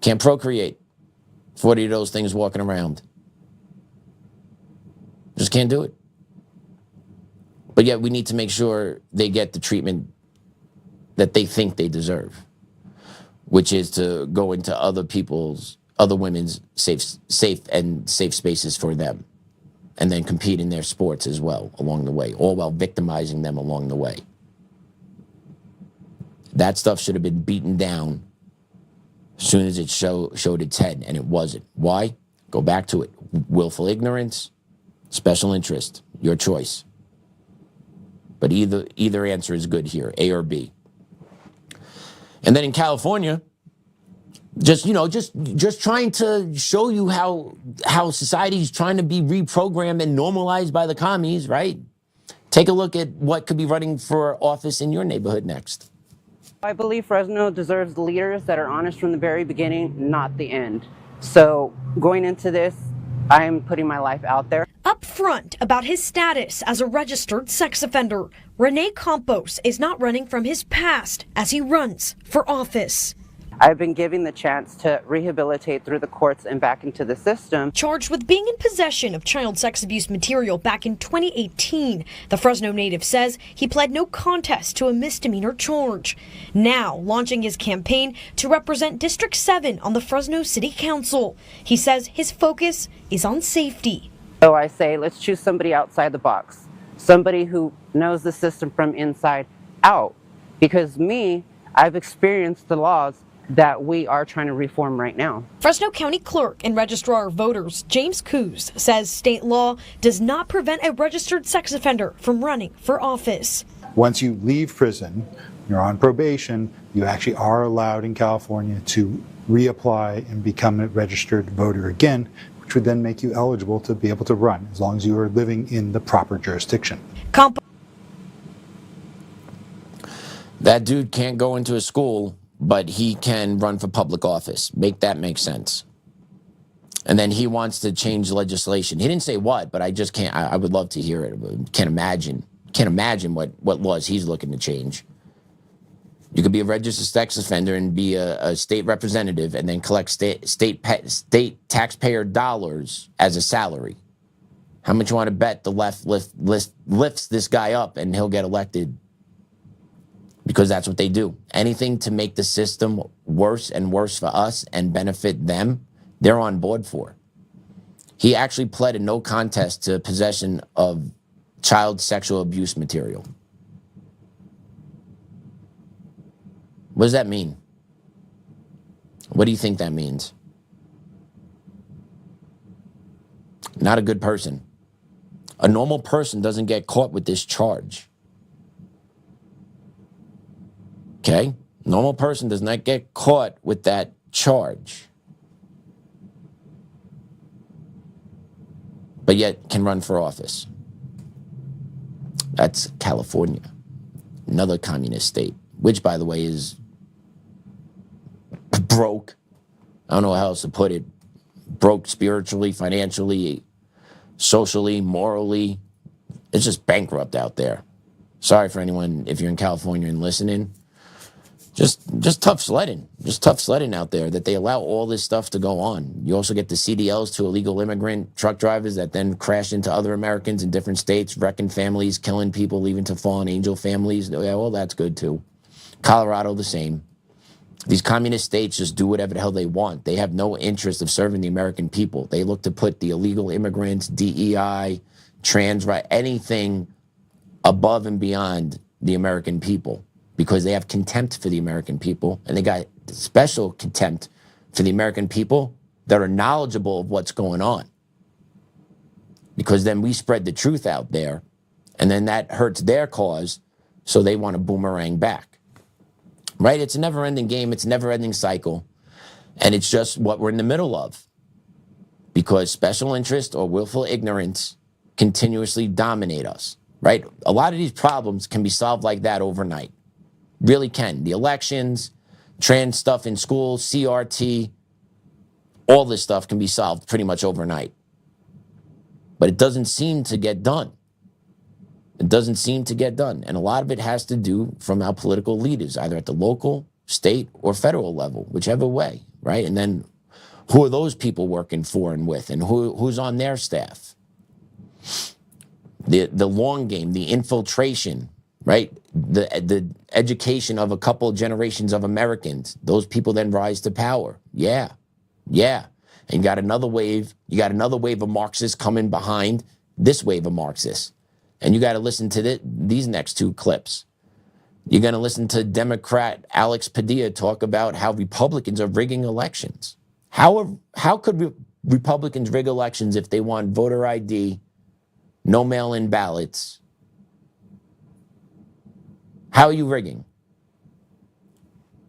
Can't procreate. 40 of those things walking around. Just can't do it. But yet we need to make sure they get the treatment that they think they deserve, which is to go into other women's safe spaces for them, and then compete in their sports as well along the way, all while victimizing them along the way. That stuff should have been beaten down as soon as it showed its head, and it wasn't. Why? Go back to it. Willful ignorance, special interest, your choice. But either answer is good here, A or B. And then in California, just trying to show you how society's trying to be reprogrammed and normalized by the commies, right? Take a look at what could be running for office in your neighborhood next. I believe Fresno deserves leaders that are honest from the very beginning, not the end. So going into this, I am putting my life out there. Up front about his status as a registered sex offender, Rene Campos is not running from his past as he runs for office. I've been given the chance to rehabilitate through the courts and back into the system. Charged with being in possession of child sex abuse material back in 2018, the Fresno native says he pled no contest to a misdemeanor charge. Now launching his campaign to represent District 7 on the Fresno City Council. He says his focus is on safety. So I say, let's choose somebody outside the box, somebody who knows the system from inside out. Because I've experienced the laws that we are trying to reform right now. Fresno County Clerk and Registrar of Voters James Coos says state law does not prevent a registered sex offender from running for office. Once you leave prison, you're on probation, you actually are allowed in California to reapply and become a registered voter again, which would then make you eligible to be able to run as long as you are living in the proper jurisdiction. That dude can't go into a school, but he can run for public office. Make that make sense. And then he wants to change legislation. He didn't say what, but I just can't. I would love to hear it. Can't imagine what laws he's looking to change. You could be a registered sex offender and be a state representative and then collect state taxpayer dollars as a salary. How much you want to bet the left lifts this guy up and he'll get elected? Because that's what they do. Anything to make the system worse and worse for us and benefit them, they're on board for. He actually pled a no contest to possession of child sexual abuse material. What does that mean? What do you think that means? Not a good person. A normal person doesn't get caught with this charge. Okay? Normal person does not get caught with that charge. But yet can run for office. That's California. Another communist state, which, by the way, is broke. I don't know how else to put it. Broke spiritually, financially, socially, morally. It's just bankrupt out there. Sorry for anyone if you're in California and listening. Just tough sledding. Just tough sledding out there that they allow all this stuff to go on. You also get the CDLs to illegal immigrant truck drivers that then crash into other Americans in different states, wrecking families, killing people, leaving to fallen angel families. Yeah, well, that's good too. Colorado, the same. These communist states just do whatever the hell they want. They have no interest of serving the American people. They look to put the illegal immigrants, DEI, trans right, anything above and beyond the American people, because they have contempt for the American people, and they got special contempt for the American people that are knowledgeable of what's going on. Because then we spread the truth out there, and then that hurts their cause, so they want to boomerang back. Right? It's a never-ending game. It's a never-ending cycle, and it's just what we're in the middle of. Because special interest or willful ignorance continuously dominate us. Right? A lot of these problems can be solved like that overnight. Really can. The elections, trans stuff in schools, CRT, all this stuff can be solved pretty much overnight. But it doesn't seem to get done. It doesn't seem to get done. And a lot of it has to do from our political leaders, either at the local, state, or federal level, whichever way, right? And then who are those people working for and with, and who's on their staff? The long game, the infiltration, right? The education of a couple of generations of Americans. Those people then rise to power. Yeah. And you got another wave of Marxists coming behind this wave of Marxists. And you got to listen to these next two clips. You're going to listen to Democrat Alex Padilla talk about how Republicans are rigging elections. How could Republicans rig elections if they want voter ID, no mail-in ballots? How are you rigging?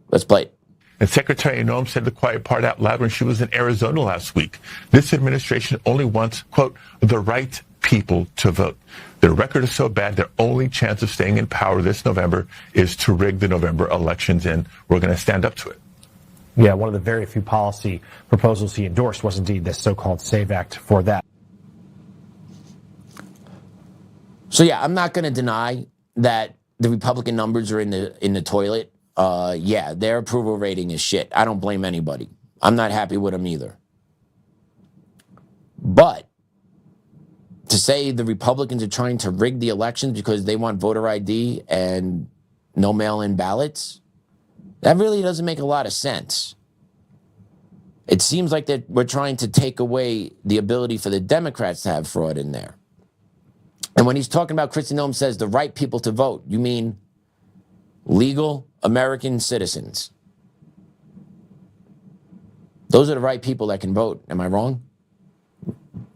Let's play it. And Secretary Noem said the quiet part out loud when she was in Arizona last week. This administration only wants, quote, the right people to vote. Their record is so bad, their only chance of staying in power this November is to rig the November elections, and we're going to stand up to it. Yeah, one of the very few policy proposals he endorsed was indeed this so-called SAVE Act for that. So yeah, I'm not going to deny that the Republican numbers are in the toilet. Yeah, their approval rating is shit. I don't blame anybody. I'm not happy with them either. But to say the Republicans are trying to rig the elections because they want voter ID and no mail-in ballots, that really doesn't make a lot of sense. It seems like that we're trying to take away the ability for the Democrats to have fraud in there. And when he's talking about, Kristi Noem says the right people to vote, you mean legal American citizens. Those are the right people that can vote. Am I wrong?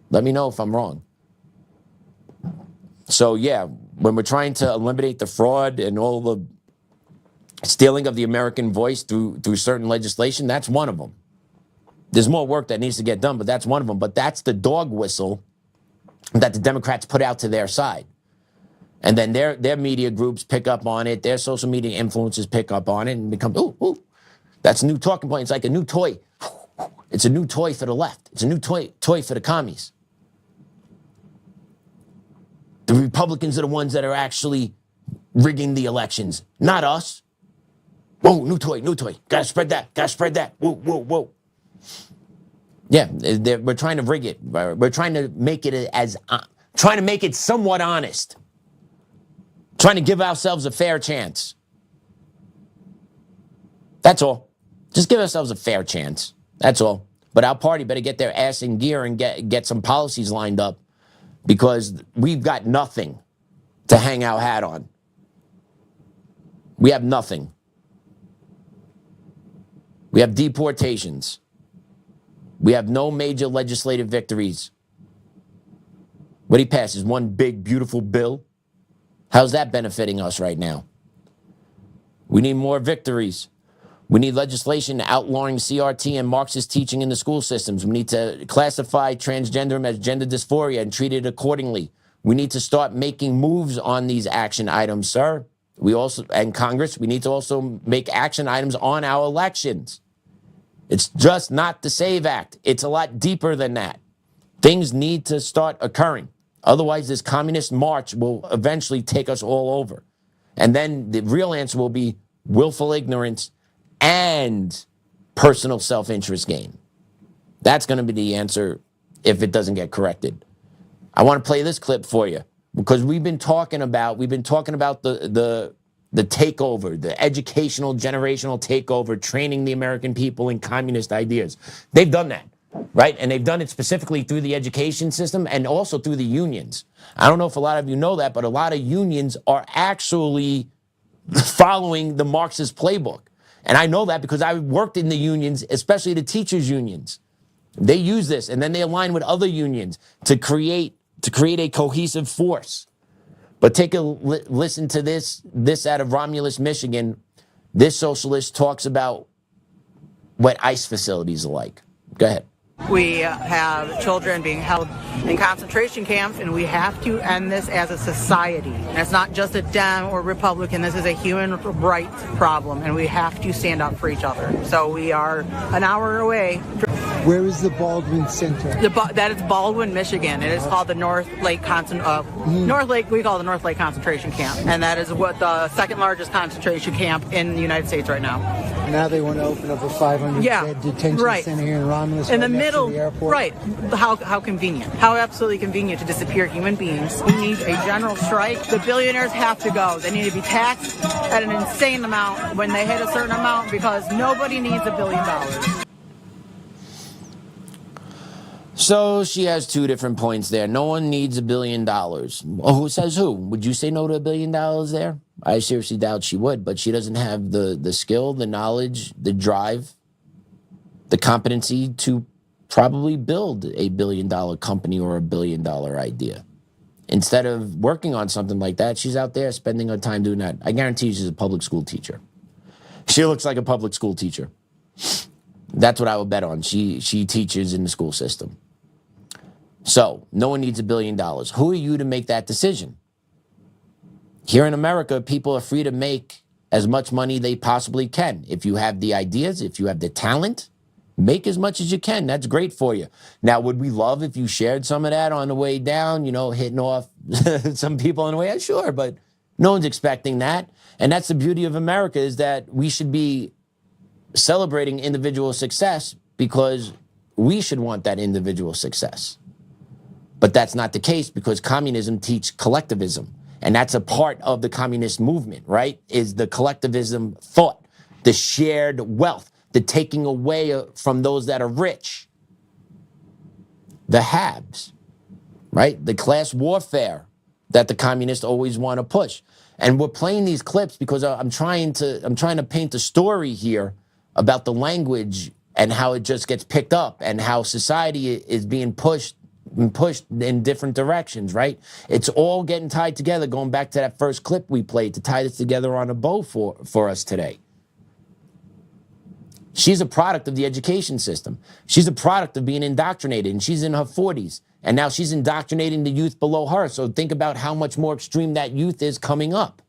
Let me know if I'm wrong. So yeah, when we're trying to eliminate the fraud and all the stealing of the American voice through certain legislation, that's one of them. There's more work that needs to get done, but that's one of them. But that's the dog whistle that the Democrats put out to their side. And then their media groups pick up on it, their social media influencers pick up on it and become, ooh, that's a new talking point. It's like a new toy. It's a new toy for the left. It's a new toy for the commies. The Republicans are the ones that are actually rigging the elections, not us. Whoa, new toy. Gotta spread that. Whoa. Yeah, we're trying to rig it. We're trying to make it somewhat honest. Trying to give ourselves a fair chance. That's all. Just give ourselves a fair chance. That's all. But our party better get their ass in gear and get some policies lined up, because we've got nothing to hang our hat on. We have nothing. We have deportations. We have no major legislative victories. What he passes, one big, beautiful bill. How's that benefiting us right now? We need more victories. We need legislation outlawing CRT and Marxist teaching in the school systems. We need to classify transgenderism as gender dysphoria and treat it accordingly. We need to start making moves on these action items, sir. And Congress, we need to also make action items on our elections. It's just not the SAVE Act. It's a lot deeper than that. Things need to start occurring. Otherwise, this communist march will eventually take us all over. And then the real answer will be willful ignorance and personal self-interest gain. That's going to be the answer if it doesn't get corrected. I want to play this clip for you because we've been talking about the takeover, the educational generational takeover, training the American people in communist ideas. They've done that, right? And they've done it specifically through the education system and also through the unions. I don't know if a lot of you know that, but a lot of unions are actually following the Marxist playbook. And I know that because I worked in the unions, especially the teachers' unions. They use this, and then they align with other unions to create a cohesive force. But take a listen to this out of Romulus, Michigan. This socialist talks about what ICE facilities are like. Go ahead. We have children being held in concentration camps, and we have to end this as a society. And it's not just a Dem or Republican. This is a human rights problem, and we have to stand up for each other. So we are an hour away. Where is the Baldwin Center? That is Baldwin, Michigan. It is called the North Lake North Lake. We call it the North Lake concentration camp, and that is what the second largest concentration camp in the United States right now. Now they want to open up a 500-bed detention center here in Romulus, in the next middle, to the airport. Right? How convenient? How absolutely convenient to disappear human beings. We need a general strike. The billionaires have to go. They need to be taxed at an insane amount when they hit a certain amount because nobody needs $1 billion. So she has two different points there. No one needs $1 billion. Well, who says who? Would you say no to $1 billion there? I seriously doubt she would, but she doesn't have the skill, the knowledge, the drive, the competency to probably build a $1 billion company or a $1 billion idea. Instead of working on something like that, she's out there spending her time doing that. I guarantee you she's a public school teacher. She looks like a public school teacher. That's what I would bet on. She teaches in the school system. So, no one needs $1 billion. Who are you to make that decision? Here in America, people are free to make as much money they possibly can. If you have the ideas, if you have the talent, make as much as you can. That's great for you. Now, would we love if you shared some of that on the way down, hitting off some people on the way? Sure, but no one's expecting that. And that's the beauty of America, is that we should be celebrating individual success because we should want that individual success. But that's not the case because communism teaches collectivism. And that's a part of the communist movement, right? Is the collectivism thought, the shared wealth, the taking away from those that are rich, the haves, right? The class warfare that the communists always want to push. And we're playing these clips because I'm trying to paint a story here about the language and how it just gets picked up and how society is being pushed in different directions, right? It's all getting tied together, going back to that first clip we played to tie this together on a bow for us today. She's a product of the education system. She's a product of being indoctrinated, and she's in her 40s. And now she's indoctrinating the youth below her. So think about how much more extreme that youth is coming up.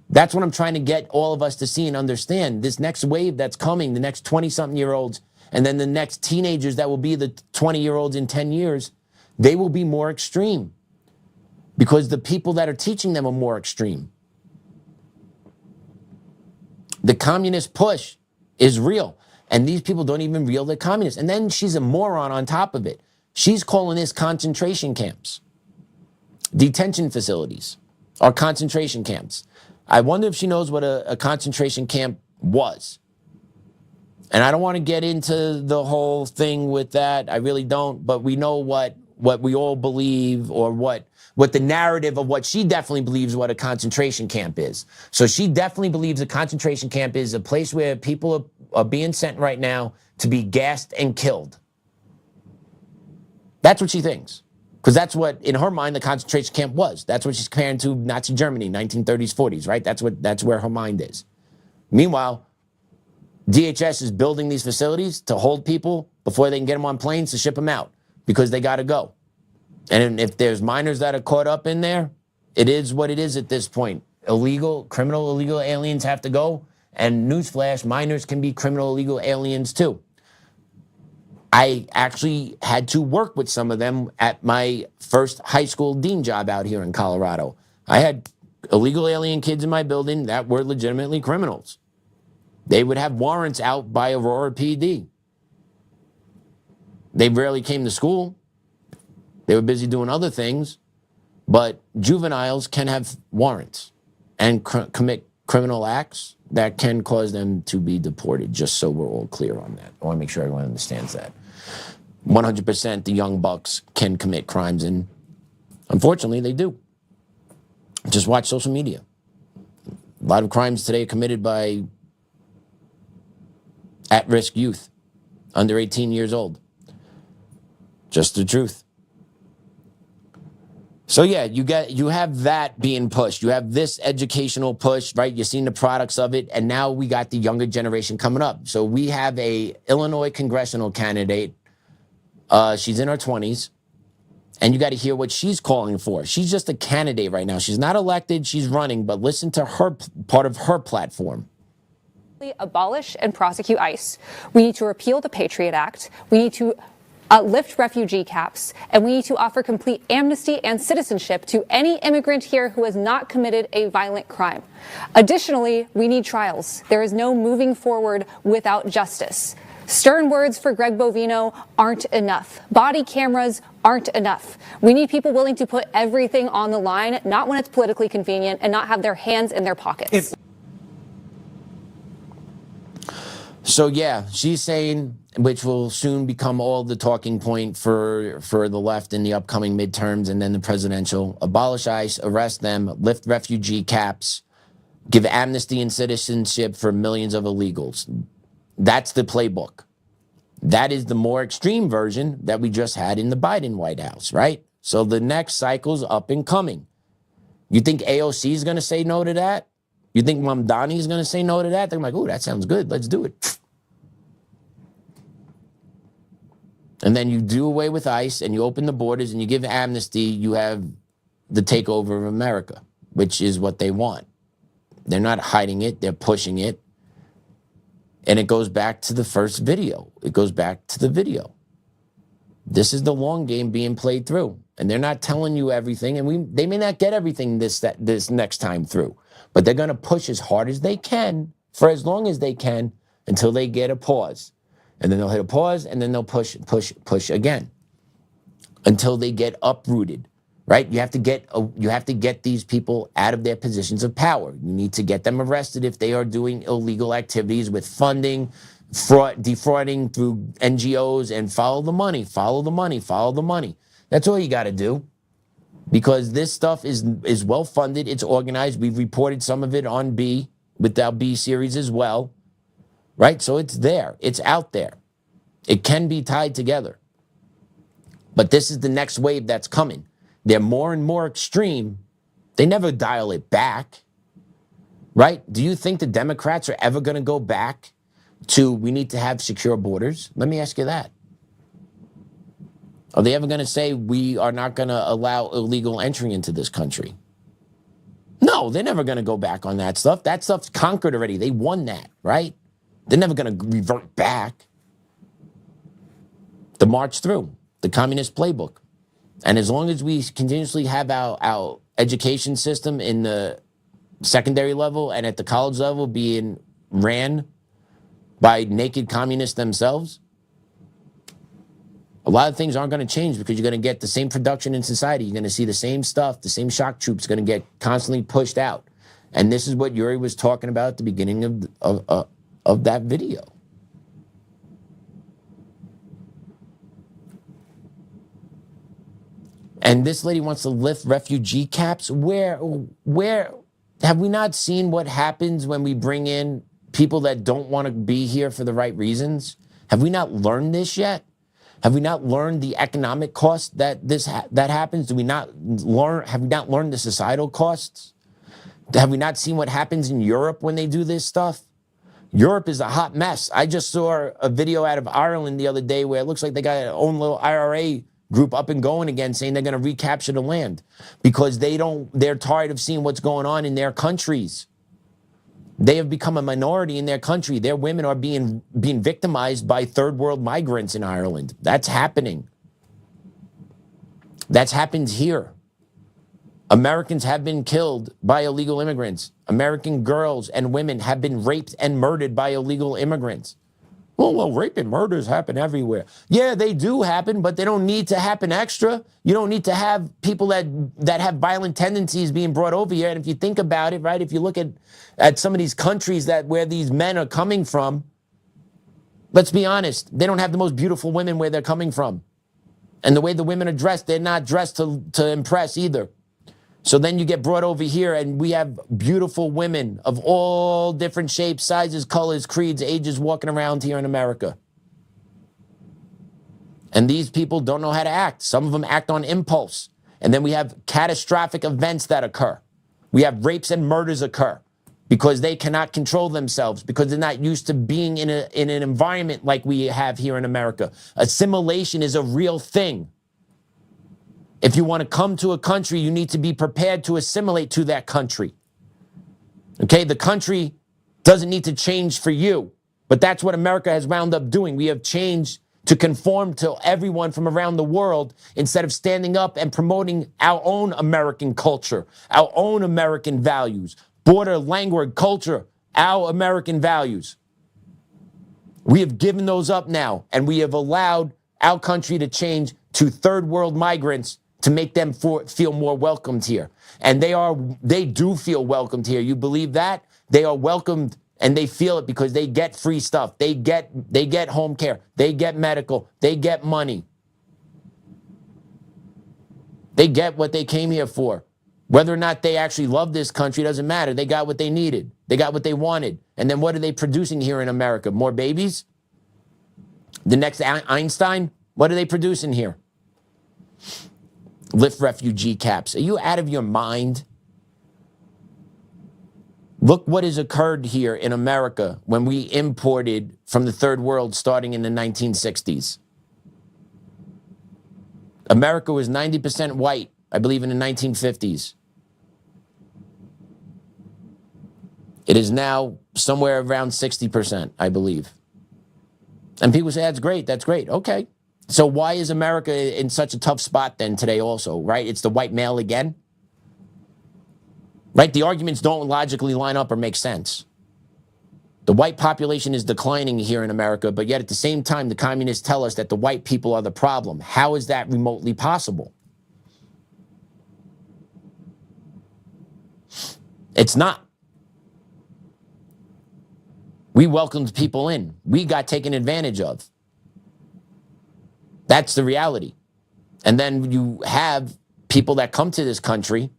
That's what I'm trying to get all of us to see and understand. This next wave that's coming, the next 20-something-year-olds, and then the next teenagers that will be the 20-year-olds in 10 years, they will be more extreme because the people that are teaching them are more extreme. The communist push is real, and these people don't even realize they're communists. And then she's a moron on top of it. She's calling this concentration camps, detention facilities, or concentration camps. I wonder if she knows what a concentration camp was. And I don't want to get into the whole thing with that. I really don't. But we know what we all believe, or what the narrative of what she definitely believes what a concentration camp is. So she definitely believes a concentration camp is a place where people are being sent right now to be gassed and killed. That's what she thinks. Because that's what, in her mind, the concentration camp was. That's what she's comparing to Nazi Germany, 1930s, 40s, right? That's where her mind is. Meanwhile, DHS is building these facilities to hold people before they can get them on planes to ship them out because they got to go. And if there's minors that are caught up in there, it is what it is at this point. Criminal illegal aliens have to go. And newsflash, minors can be criminal illegal aliens too. I actually had to work with some of them at my first high school dean job out here in Colorado. I had illegal alien kids in my building that were legitimately criminals. They would have warrants out by Aurora PD. They rarely came to school. They were busy doing other things. But juveniles can have warrants and commit criminal acts that can cause them to be deported, just so we're all clear on that. I want to make sure everyone understands that. 100% the young bucks can commit crimes, and unfortunately they do. Just watch social media. A lot of crimes today are committed by at-risk youth, under 18 years old. Just the truth. So yeah, you have that being pushed. You have this educational push, right? You've seen the products of it, and now we got the younger generation coming up. So we have a Illinois congressional candidate. She's in her 20s, and you got to hear what she's calling for. She's just a candidate right now. She's not elected, she's running, but listen to her part of her platform. Abolish and prosecute ICE. We need to repeal the Patriot Act. We need to lift refugee caps, and we need to offer complete amnesty and citizenship to any immigrant here who has not committed a violent crime. Additionally, we need trials. There is no moving forward without justice. Stern words for Greg Bovino aren't enough. Body cameras aren't enough. We need people willing to put everything on the line, not when it's politically convenient, and not have their hands in their pockets. So yeah, she's saying, which will soon become all the talking point for the left in the upcoming midterms and then the presidential: abolish ICE, arrest them, lift refugee caps, give amnesty and citizenship for millions of illegals. That's the playbook. That is the more extreme version that we just had in the Biden White House, right? So the next cycle's up and coming. You think AOC is going to say no to that? You think Mamdani is going to say no to that? They're like, oh, that sounds good. Let's do it. And then you do away with ICE and you open the borders and you give amnesty. You have the takeover of America, which is what they want. They're not hiding it. They're pushing it. And it goes back to the first video. It goes back to the video. This is the long game being played through. And they're not telling you everything. And they may not get everything this next time through. But they're going to push as hard as they can for as long as they can until they get a pause. And then they'll hit a pause, and then they'll push again until they get uprooted, right? You have to get these people out of their positions of power. You need to get them arrested if they are doing illegal activities with funding, defrauding through NGOs, and follow the money, follow the money, follow the money. That's all you got to do, because this stuff is well funded. It's organized. We've reported some of it on B with our B series as well. Right? So it's there. It's out there. It can be tied together. But this is the next wave that's coming. They're more and more extreme. They never dial it back. Right? Do you think the Democrats are ever going to go back to we need to have secure borders? Let me ask you that. Are they ever going to say we are not going to allow illegal entry into this country? No, they're never going to go back on that stuff. That stuff's conquered already. They won that, right? They're never going to revert back. The march through, the communist playbook. And as long as we continuously have our education system in the secondary level and at the college level being ran by naked communists themselves, a lot of things aren't going to change, because you're going to get the same production in society. You're going to see the same stuff, the same shock troops going to get constantly pushed out. And this is what Yuri was talking about at the beginning of that video. And this lady wants to lift refugee caps. Where have we not seen what happens when we bring in people that don't want to be here for the right reasons? Have we not learned this yet? Have we not learned the economic cost that that happens? Have we not learned the societal costs? Have we not seen what happens in Europe when they do this stuff? Europe is a hot mess. I just saw a video out of Ireland the other day where it looks like they got their own little IRA group up and going again, saying they're going to recapture the land because they're tired of seeing what's going on in their countries. They have become a minority in their country. Their women are being victimized by third world migrants in Ireland. That's happening. That's happened here. Americans have been killed by illegal immigrants. American girls and women have been raped and murdered by illegal immigrants. Well, rape and murders happen everywhere. Yeah, they do happen, but they don't need to happen extra. You don't need to have people that have violent tendencies being brought over here. And if you think about it, right, if you look at some of these countries where these men are coming from, let's be honest, they don't have the most beautiful women where they're coming from. And the way the women are dressed, they're not dressed to impress either. So then you get brought over here and we have beautiful women of all different shapes, sizes, colors, creeds, ages walking around here in America. And these people don't know how to act. Some of them act on impulse. And then we have catastrophic events that occur. We have rapes and murders occur because they cannot control themselves, because they're not used to being in an environment like we have here in America. Assimilation is a real thing. If you want to come to a country, you need to be prepared to assimilate to that country. Okay, the country doesn't need to change for you, but that's what America has wound up doing. We have changed to conform to everyone from around the world instead of standing up and promoting our own American culture, our own American values, border, language, culture, our American values. We have given those up now, and we have allowed our country to change to third world migrants to make them feel more welcomed here. And they do feel welcomed here. You believe that? They are welcomed and they feel it because they get free stuff. They get home care. They get medical. They get money. They get what they came here for. Whether or not they actually love this country doesn't matter. They got what they needed. They got what they wanted. And then what are they producing here in America? More babies? The next Einstein? What are they producing here? Lift refugee caps. Are you out of your mind? Look what has occurred here in America when we imported from the third world starting in the 1960s. America was 90% white, I believe, in the 1950s. It is now somewhere around 60%, I believe. And people say, that's great, that's great. Okay. So why is America in such a tough spot then today also, right? It's the white male again? Right? The arguments don't logically line up or make sense. The white population is declining here in America, but yet at the same time, the communists tell us that the white people are the problem. How is that remotely possible? It's not. We welcomed people in. We got taken advantage of. That's the reality. And then you have people that come to this country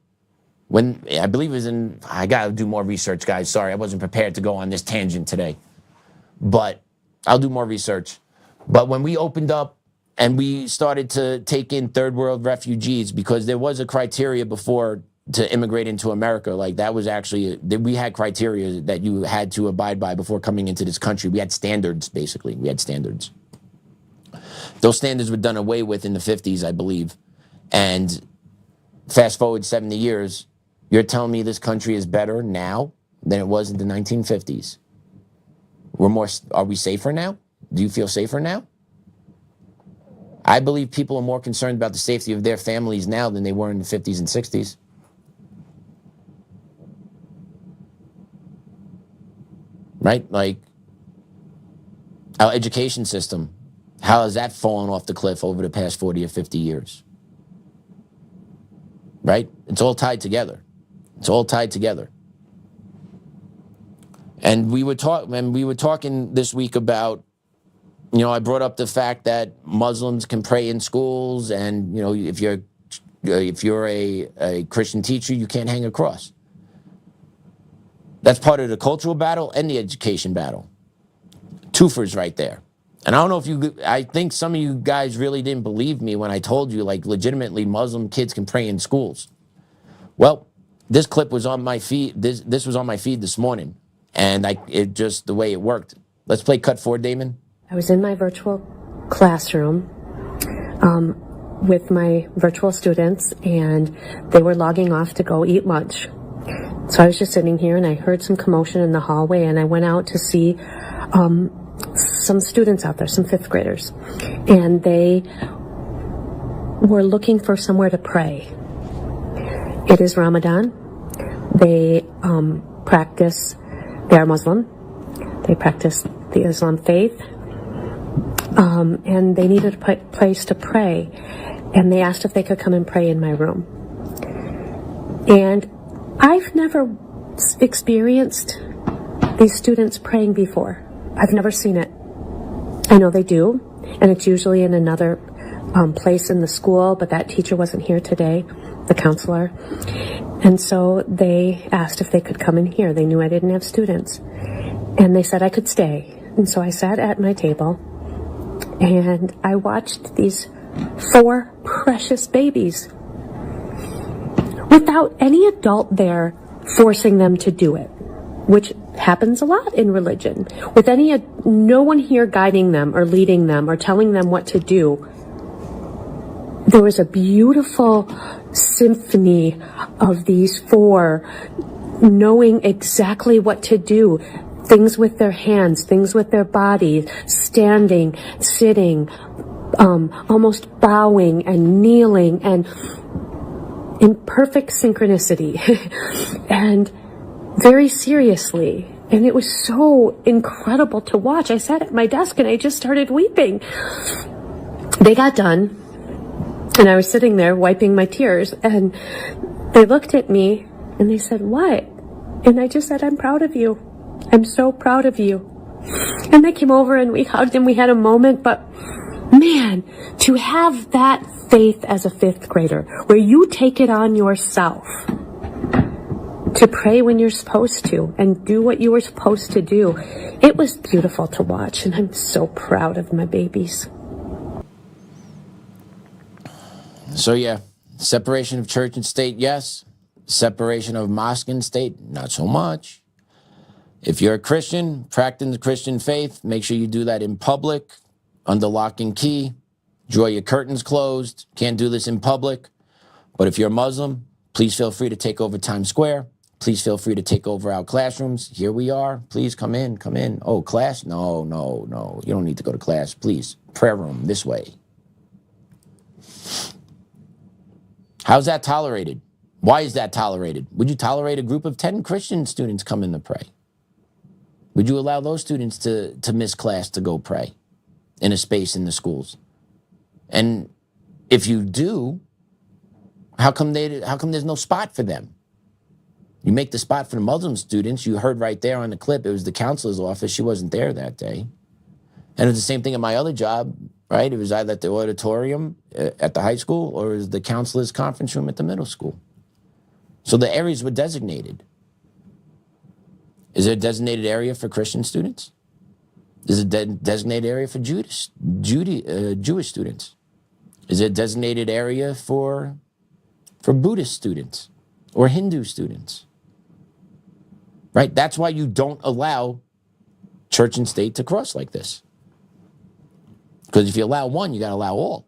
when, I believe it was in, I got to do more research, guys. Sorry, I wasn't prepared to go on this tangent today. But I'll do more research. But when we opened up and we started to take in third world refugees, because there was a criteria before to immigrate into America, like that was actually, we had criteria that you had to abide by before coming into this country. We had standards, basically. We had standards. Those standards were done away with in the 50s, I believe. And fast forward 70 years, you're telling me this country is better now than it was in the 1950s? Are we safer now? Do you feel safer now? I believe people are more concerned about the safety of their families now than they were in the 50s and 60s. Right? Like, our education system, how has that fallen off the cliff over the past 40 or 50 years? Right? It's all tied together. It's all tied together. And we were talking this week about, you know, I brought up the fact that Muslims can pray in schools, and, you know, if you're a Christian teacher, you can't hang a cross. That's part of the cultural battle and the education battle. Twofers right there. And I don't know if I think some of you guys really didn't believe me when I told you, like, legitimately Muslim kids can pray in schools. Well, this clip was on my feed. This was on my feed this morning, and it just the way it worked. Let's play cut 4, Damon. I was in my virtual classroom with my virtual students, and they were logging off to go eat lunch. So I was just sitting here, and I heard some commotion in the hallway, and I went out to see some students out there, some 5th graders, and they were looking for somewhere to pray. It is Ramadan. They they are Muslim. They practice the Islam faith. And they needed a place to pray. And they asked if they could come and pray in my room. And I've never experienced these students praying before. I've never seen it. I know they do, and it's usually in another place in the school, but that teacher wasn't here today, the counselor. And so they asked if they could come in here. They knew I didn't have students. And they said I could stay. And so I sat at my table, and I watched these 4 precious babies without any adult there forcing them to do it, which happens a lot in religion. With no one here guiding them or leading them or telling them what to do. There was a beautiful symphony of these 4 knowing exactly what to do. Things with their hands, things with their bodies, standing, sitting, almost bowing and kneeling, and in perfect synchronicity and very seriously. And it was so incredible to watch. I sat at my desk and I just started weeping. They got done, and I was sitting there wiping my tears, and they looked at me and they said, "What?" And I just said, "I'm proud of you. I'm so proud of you." And they came over and we hugged and we had a moment, but man, to have that faith as a 5th grader, where you take it on yourself to pray when you're supposed to and do what you were supposed to do, it was beautiful to watch, and I'm so proud of my babies. So yeah, separation of church and state, yes. Separation of mosque and state, not so much. If you're a Christian, practicing the Christian faith, make sure you do that in public, under lock and key. Draw your curtains closed. Can't do this in public. But if you're a Muslim, please feel free to take over Times Square. Please feel free to take over our classrooms. Here we are. Please come in, come in. Oh, class? No, no, no. You don't need to go to class. Please, prayer room, this way. How's that tolerated? Why is that tolerated? Would you tolerate a group of 10 Christian students coming to pray? Would you allow those students to miss class to go pray in a space in the schools? And if you do, how come there's no spot for them? You make the spot for the Muslim students. You heard right there on the clip, it was the counselor's office. She wasn't there that day. And it was the same thing at my other job, right? It was either at the auditorium at the high school or it was the counselor's conference room at the middle school. So the areas were designated. Is there a designated area for Christian students? Is there a designated area for Jewish students? Is there a designated area for Buddhist students or Hindu students? Right? That's why you don't allow church and state to cross like this. Because if you allow one, you got to allow all.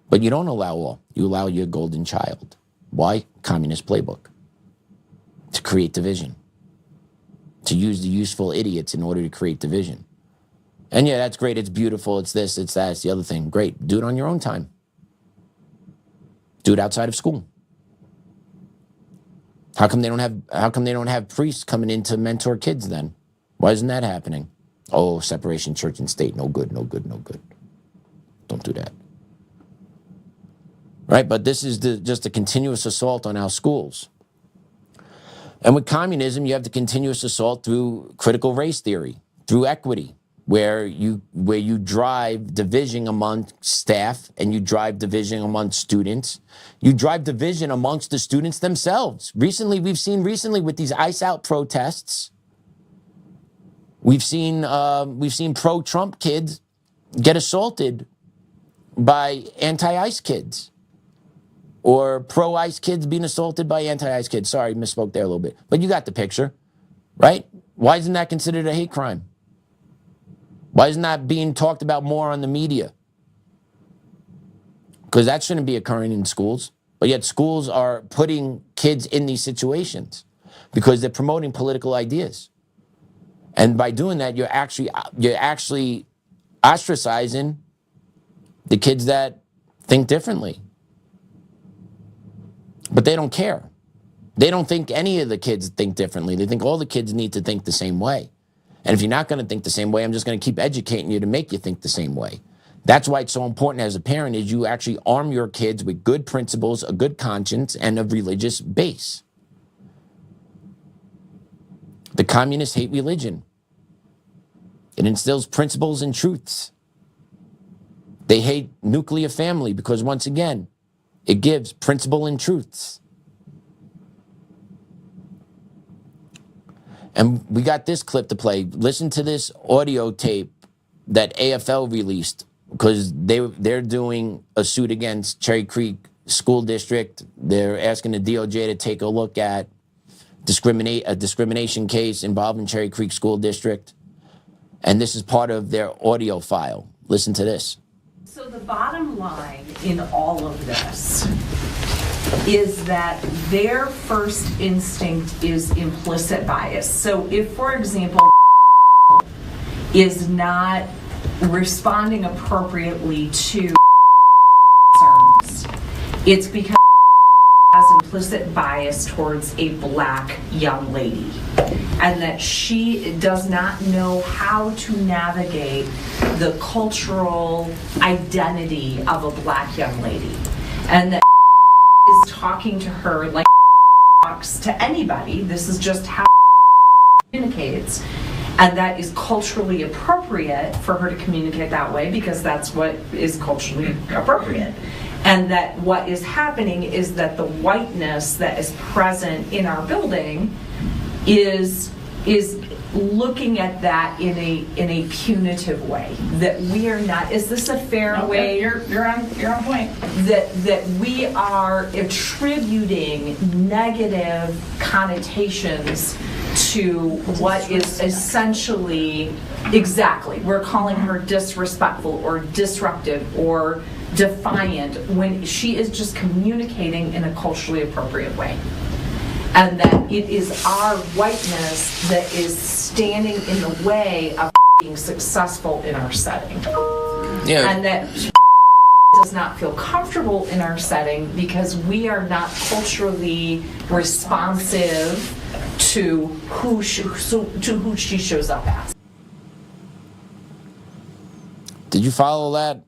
But you don't allow all. You allow your golden child. Why? Communist playbook. To create division. To use the useful idiots in order to create division. And yeah, that's great. It's beautiful. It's this, it's that, it's the other thing. Great. Do it on your own time. Do it outside of school. How come they don't have priests coming in to mentor kids then? Why isn't that happening? Oh, separation church and state. No good, no good, no good. Don't do that. Right? But this is just a continuous assault on our schools. And with communism, you have the continuous assault through critical race theory, through equity, where you drive division among staff and you drive division among students. You drive division amongst the students themselves. We've seen with these ICE out protests, we've seen pro-Trump kids get assaulted by anti-ICE kids. Or pro-ICE kids being assaulted by anti-ICE kids. Sorry, misspoke there a little bit. But you got the picture, right? Why isn't that considered a hate crime? Why isn't that being talked about more on the media? Because that shouldn't be occurring in schools. But yet schools are putting kids in these situations because they're promoting political ideas. And by doing that, you're actually ostracizing the kids that think differently. But they don't care. They don't think any of the kids think differently. They think all the kids need to think the same way. And if you're not going to think the same way, I'm just going to keep educating you to make you think the same way. That's why it's so important as a parent is you actually arm your kids with good principles, a good conscience, and a religious base. The communists hate religion. It instills principles and truths. They hate nuclear family because, once again, it gives principle and truths. And we got this clip to play. Listen to this audio tape that AFL released because they're doing a suit against Cherry Creek School District. They're asking the DOJ to take a look at a discrimination case involving Cherry Creek School District. And this is part of their audio file. Listen to this. So the bottom line in all of this is that their first instinct is implicit bias. So if, for example, is not responding appropriately to concerns, it's because has implicit bias towards a black young lady, and that she does not know how to navigate the cultural identity of a black young lady, and that is talking to her like talks to anybody. This is just how communicates, and that is culturally appropriate for her to communicate that way because that's what is culturally appropriate. And that what is happening is that the whiteness that is present in our building is looking at that in a punitive way. That we are not. Is this a fair way? You're on point. That we are attributing negative connotations to what is essentially exactly. We're calling her disrespectful or disruptive or defiant when she is just communicating in a culturally appropriate way. And that it is our whiteness that is standing in the way of being successful in our setting. Yeah. And that does not feel comfortable in our setting because we are not culturally responsive to who she shows up as. Did you follow that?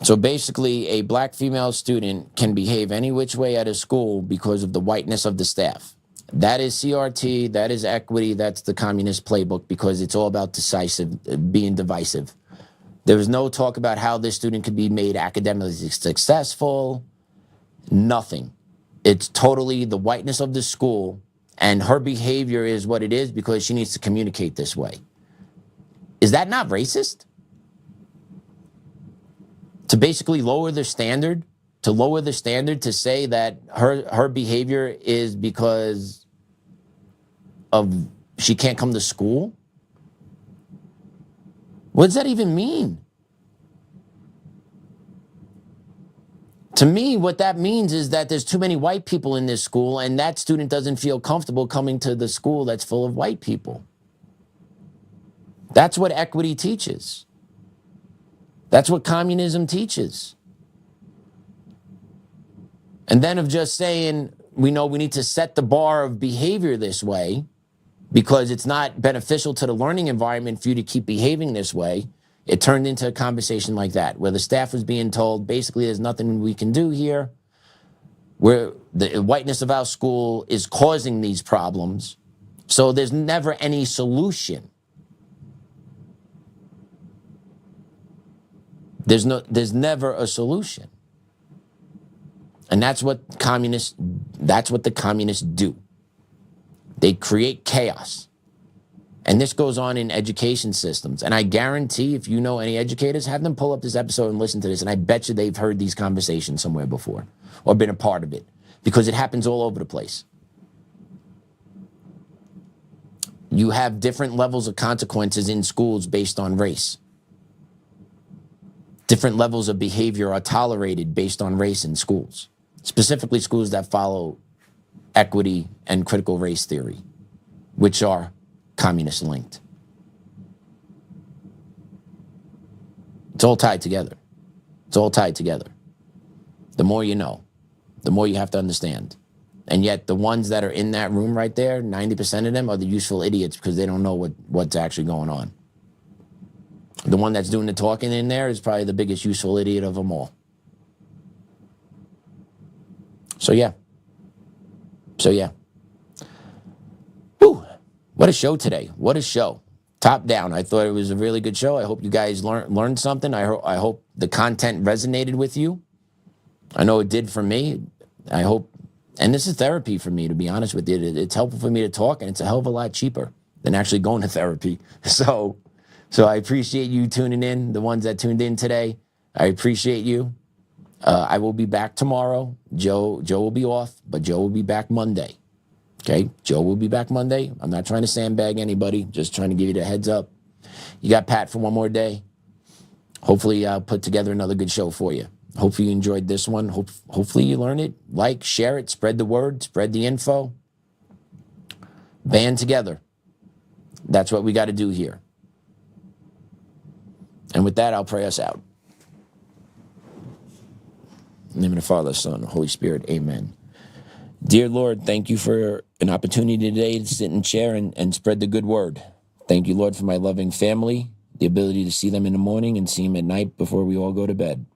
So basically, a black female student can behave any which way at a school because of the whiteness of the staff. That is CRT, that is equity, that's the communist playbook because it's all about being divisive. There was no talk about how this student could be made academically successful, nothing. It's totally the whiteness of the school, and her behavior is what it is because she needs to communicate this way. Is that not racist? To basically lower the standard, to say that her behavior is because of she can't come to school? What does that even mean? To me, what that means is that there's too many white people in this school and that student doesn't feel comfortable coming to the school that's full of white people. That's what equity teaches. That's what communism teaches. And then of just saying, we know we need to set the bar of behavior this way because it's not beneficial to the learning environment for you to keep behaving this way. It turned into a conversation like that, where the staff was being told, basically, there's nothing we can do here. Where the whiteness of our school is causing these problems. So there's never any solution. There's never a solution. And that's what the communists do. They create chaos. And this goes on in education systems. And I guarantee if you know any educators, have them pull up this episode and listen to this. And I bet you they've heard these conversations somewhere before or been a part of it because it happens all over the place. You have different levels of consequences in schools based on race. Different levels of behavior are tolerated based on race in schools, specifically schools that follow equity and critical race theory, which are communist linked. It's all tied together. It's all tied together. The more you know. the more you have to understand. And yet the ones that are in that room right there, 90% of them are the useful idiots because they don't know what's actually going on. The one that's doing the talking in there is probably the biggest useful idiot of them all. So yeah. Whew. What a show today. What a show. Top down. I thought it was a really good show. I hope you guys learned something. I hope the content resonated with you. I know it did for me. I hope, and this is therapy for me, to be honest with you. It's helpful for me to talk, and it's a hell of a lot cheaper than actually going to therapy. So I appreciate you tuning in, the ones that tuned in today. I appreciate you. I will be back tomorrow. Joe will be off, but Joe will be back Monday. Okay, Joe will be back Monday. I'm not trying to sandbag anybody, just trying to give you the heads up. You got Pat for one more day. Hopefully I'll put together another good show for you. Hopefully you enjoyed this one. Hopefully you learn it. Like, share it, spread the word, spread the info. Band together. That's what we got to do here. And with that, I'll pray us out. In the name of the Father, Son, Holy Spirit, amen. Dear Lord, thank you for an opportunity today to sit and share and spread the good word. Thank you, Lord, for my loving family, the ability to see them in the morning and see them at night before we all go to bed.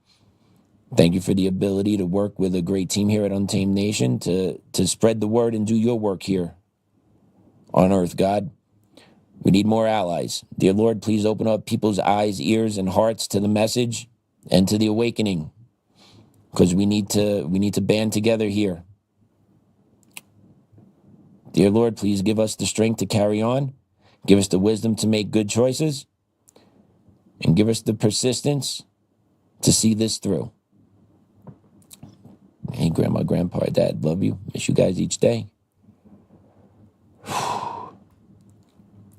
Thank you for the ability to work with a great team here at Untamed Nation to spread the word and do your work here on earth, God. We need more allies. Dear Lord, please open up people's eyes, ears, and hearts to the message and to the awakening, because we need to band together here. Dear Lord, please give us the strength to carry on. Give us the wisdom to make good choices. And give us the persistence to see this through. Hey, Grandma, Grandpa, Dad, love you. Miss you guys each day.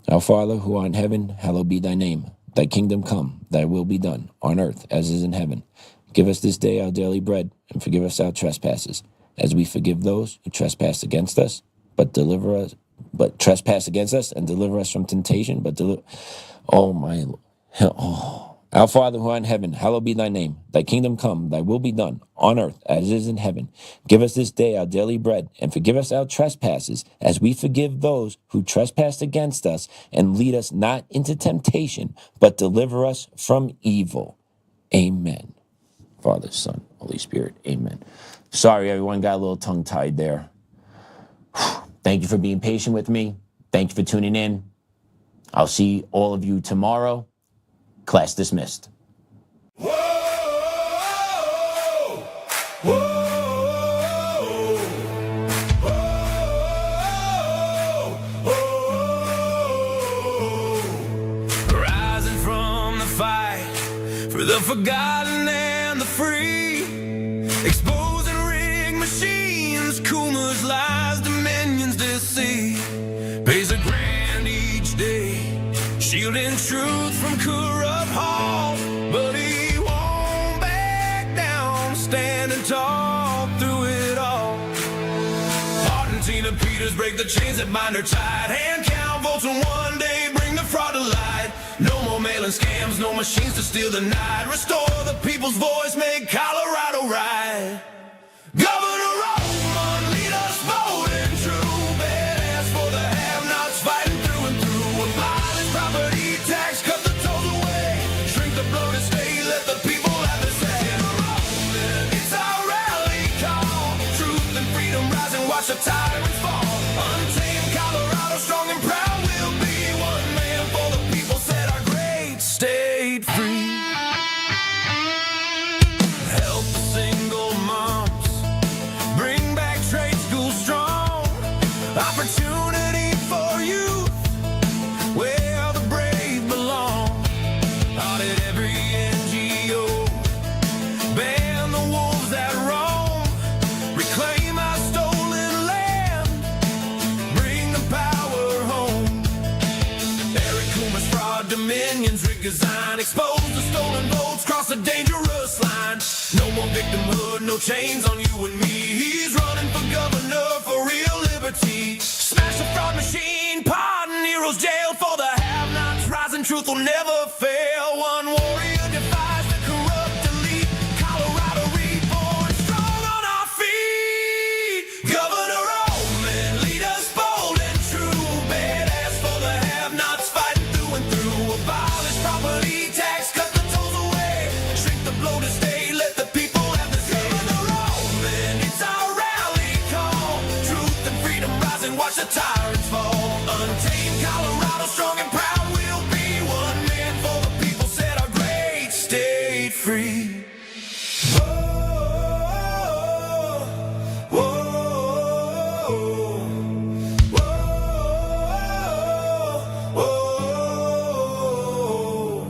Our Father, who art in heaven, hallowed be thy name. Thy kingdom come, thy will be done, on earth as is in heaven. Give us this day our daily bread, and forgive us our trespasses, as we forgive those who trespass against us. But trespass against us and deliver us from temptation. Our Father who art in heaven, hallowed be thy name. Thy kingdom come, thy will be done, on earth as it is in heaven. Give us this day our daily bread, and forgive us our trespasses, as we forgive those who trespass against us. And lead us not into temptation, but deliver us from evil. Amen. Father, Son, Holy Spirit, amen. Sorry, everyone, got a little tongue-tied there. Thank you for being patient with me. Thank you for tuning in. I'll see all of you tomorrow. Class dismissed. Rising from the fight for the forgotten and the free, exposing rigged machines, Kuma's lies, dominions deceit, pays a grand each day, shielding truth from corrupt halls, but he won't back down, standing tall through it all. Argentina Peters break the chains that bind her tight, hand count votes and one day bring the fraud to light. No more mailing scams, no machines to steal the night. Restore the people's voice, make Colorado right. Governor Oltmann, lead us voting true, badass for the have-nots, fighting through and through. Abolish property tax, cut the tolls away, shrink the bloated state, let the people have their say. It's our rally call, truth and freedom rise and watch the tyrants fall. Untamed Colorado, strong and proud, we'll be one man for the people, set our great state free. Help single moms, bring back trade school strong, opportunity for youth, where the brave belong. Audit every NGO, ban the wolves that roam, reclaim our stolen land, bring the power home. Eric Kuma's fraud, dominions, rig design, expose the stolen votes, cross a dangerous line. No more victimhood, no chains on you and me. He's running for governor for real liberty. Smash the fraud machine, pardon heroes, jail for the have-nots, rising truth will never fail. One warrior defies the corrupt elite. Colorado reborn, strong on our feet. watch the tyrants fall. Untamed Colorado, strong and proud, we'll be one man for the people, set our great state free.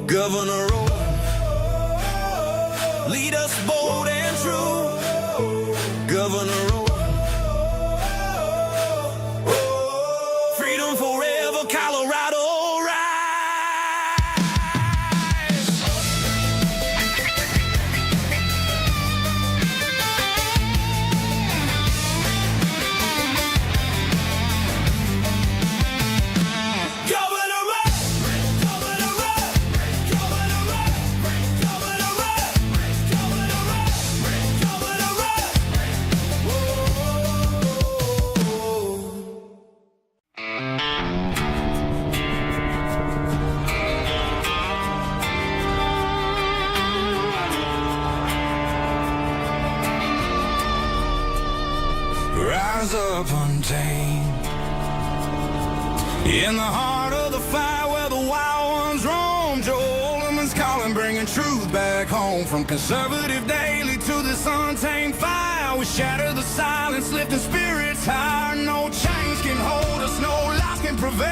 Governor Owen, lead us bold and true. Governor Owen, freedom forever, Colorado, rise up untamed. In the heart of the fight where the wild ones roam, Joe Oltmann's calling, bringing truth back home. From conservative daily to this untamed fire, we shatter the silence, lifting spirits higher. No chains can hold us, no lies can prevail.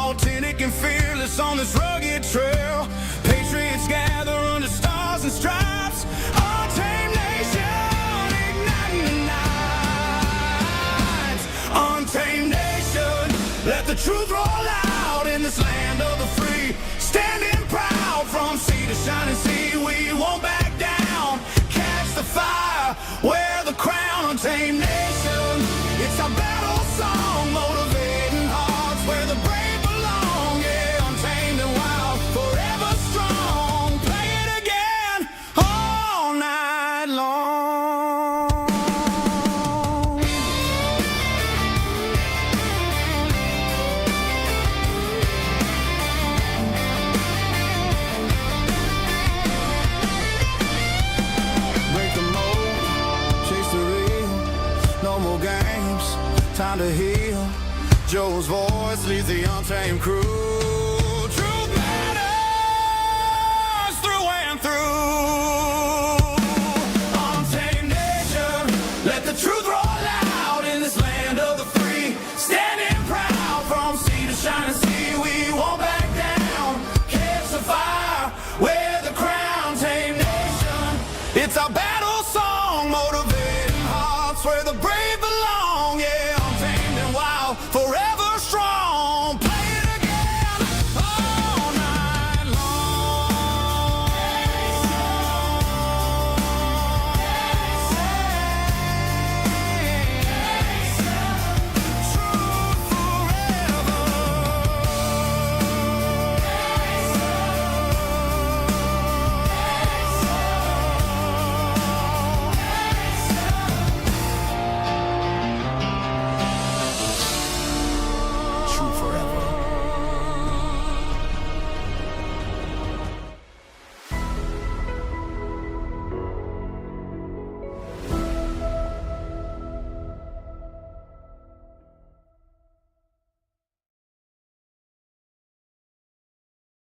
Authentic and fearless on this rugged trail. Patriots gather under stars and stripes. Untamed nation, igniting the night. Untamed nation, let the truth roll out in this land of the free. Standing proud from sea to shining sea, we won't back down. Catch the fire, wear the crown. Untamed nation, it's our battle song, motivating hearts where the brave belong. Yeah, untamed and wild, forever strong. Play it again all night long. Break the mold, chase the real, no more games, time to heal. Joe's voice leads the untamed crew. Truth matters through and through.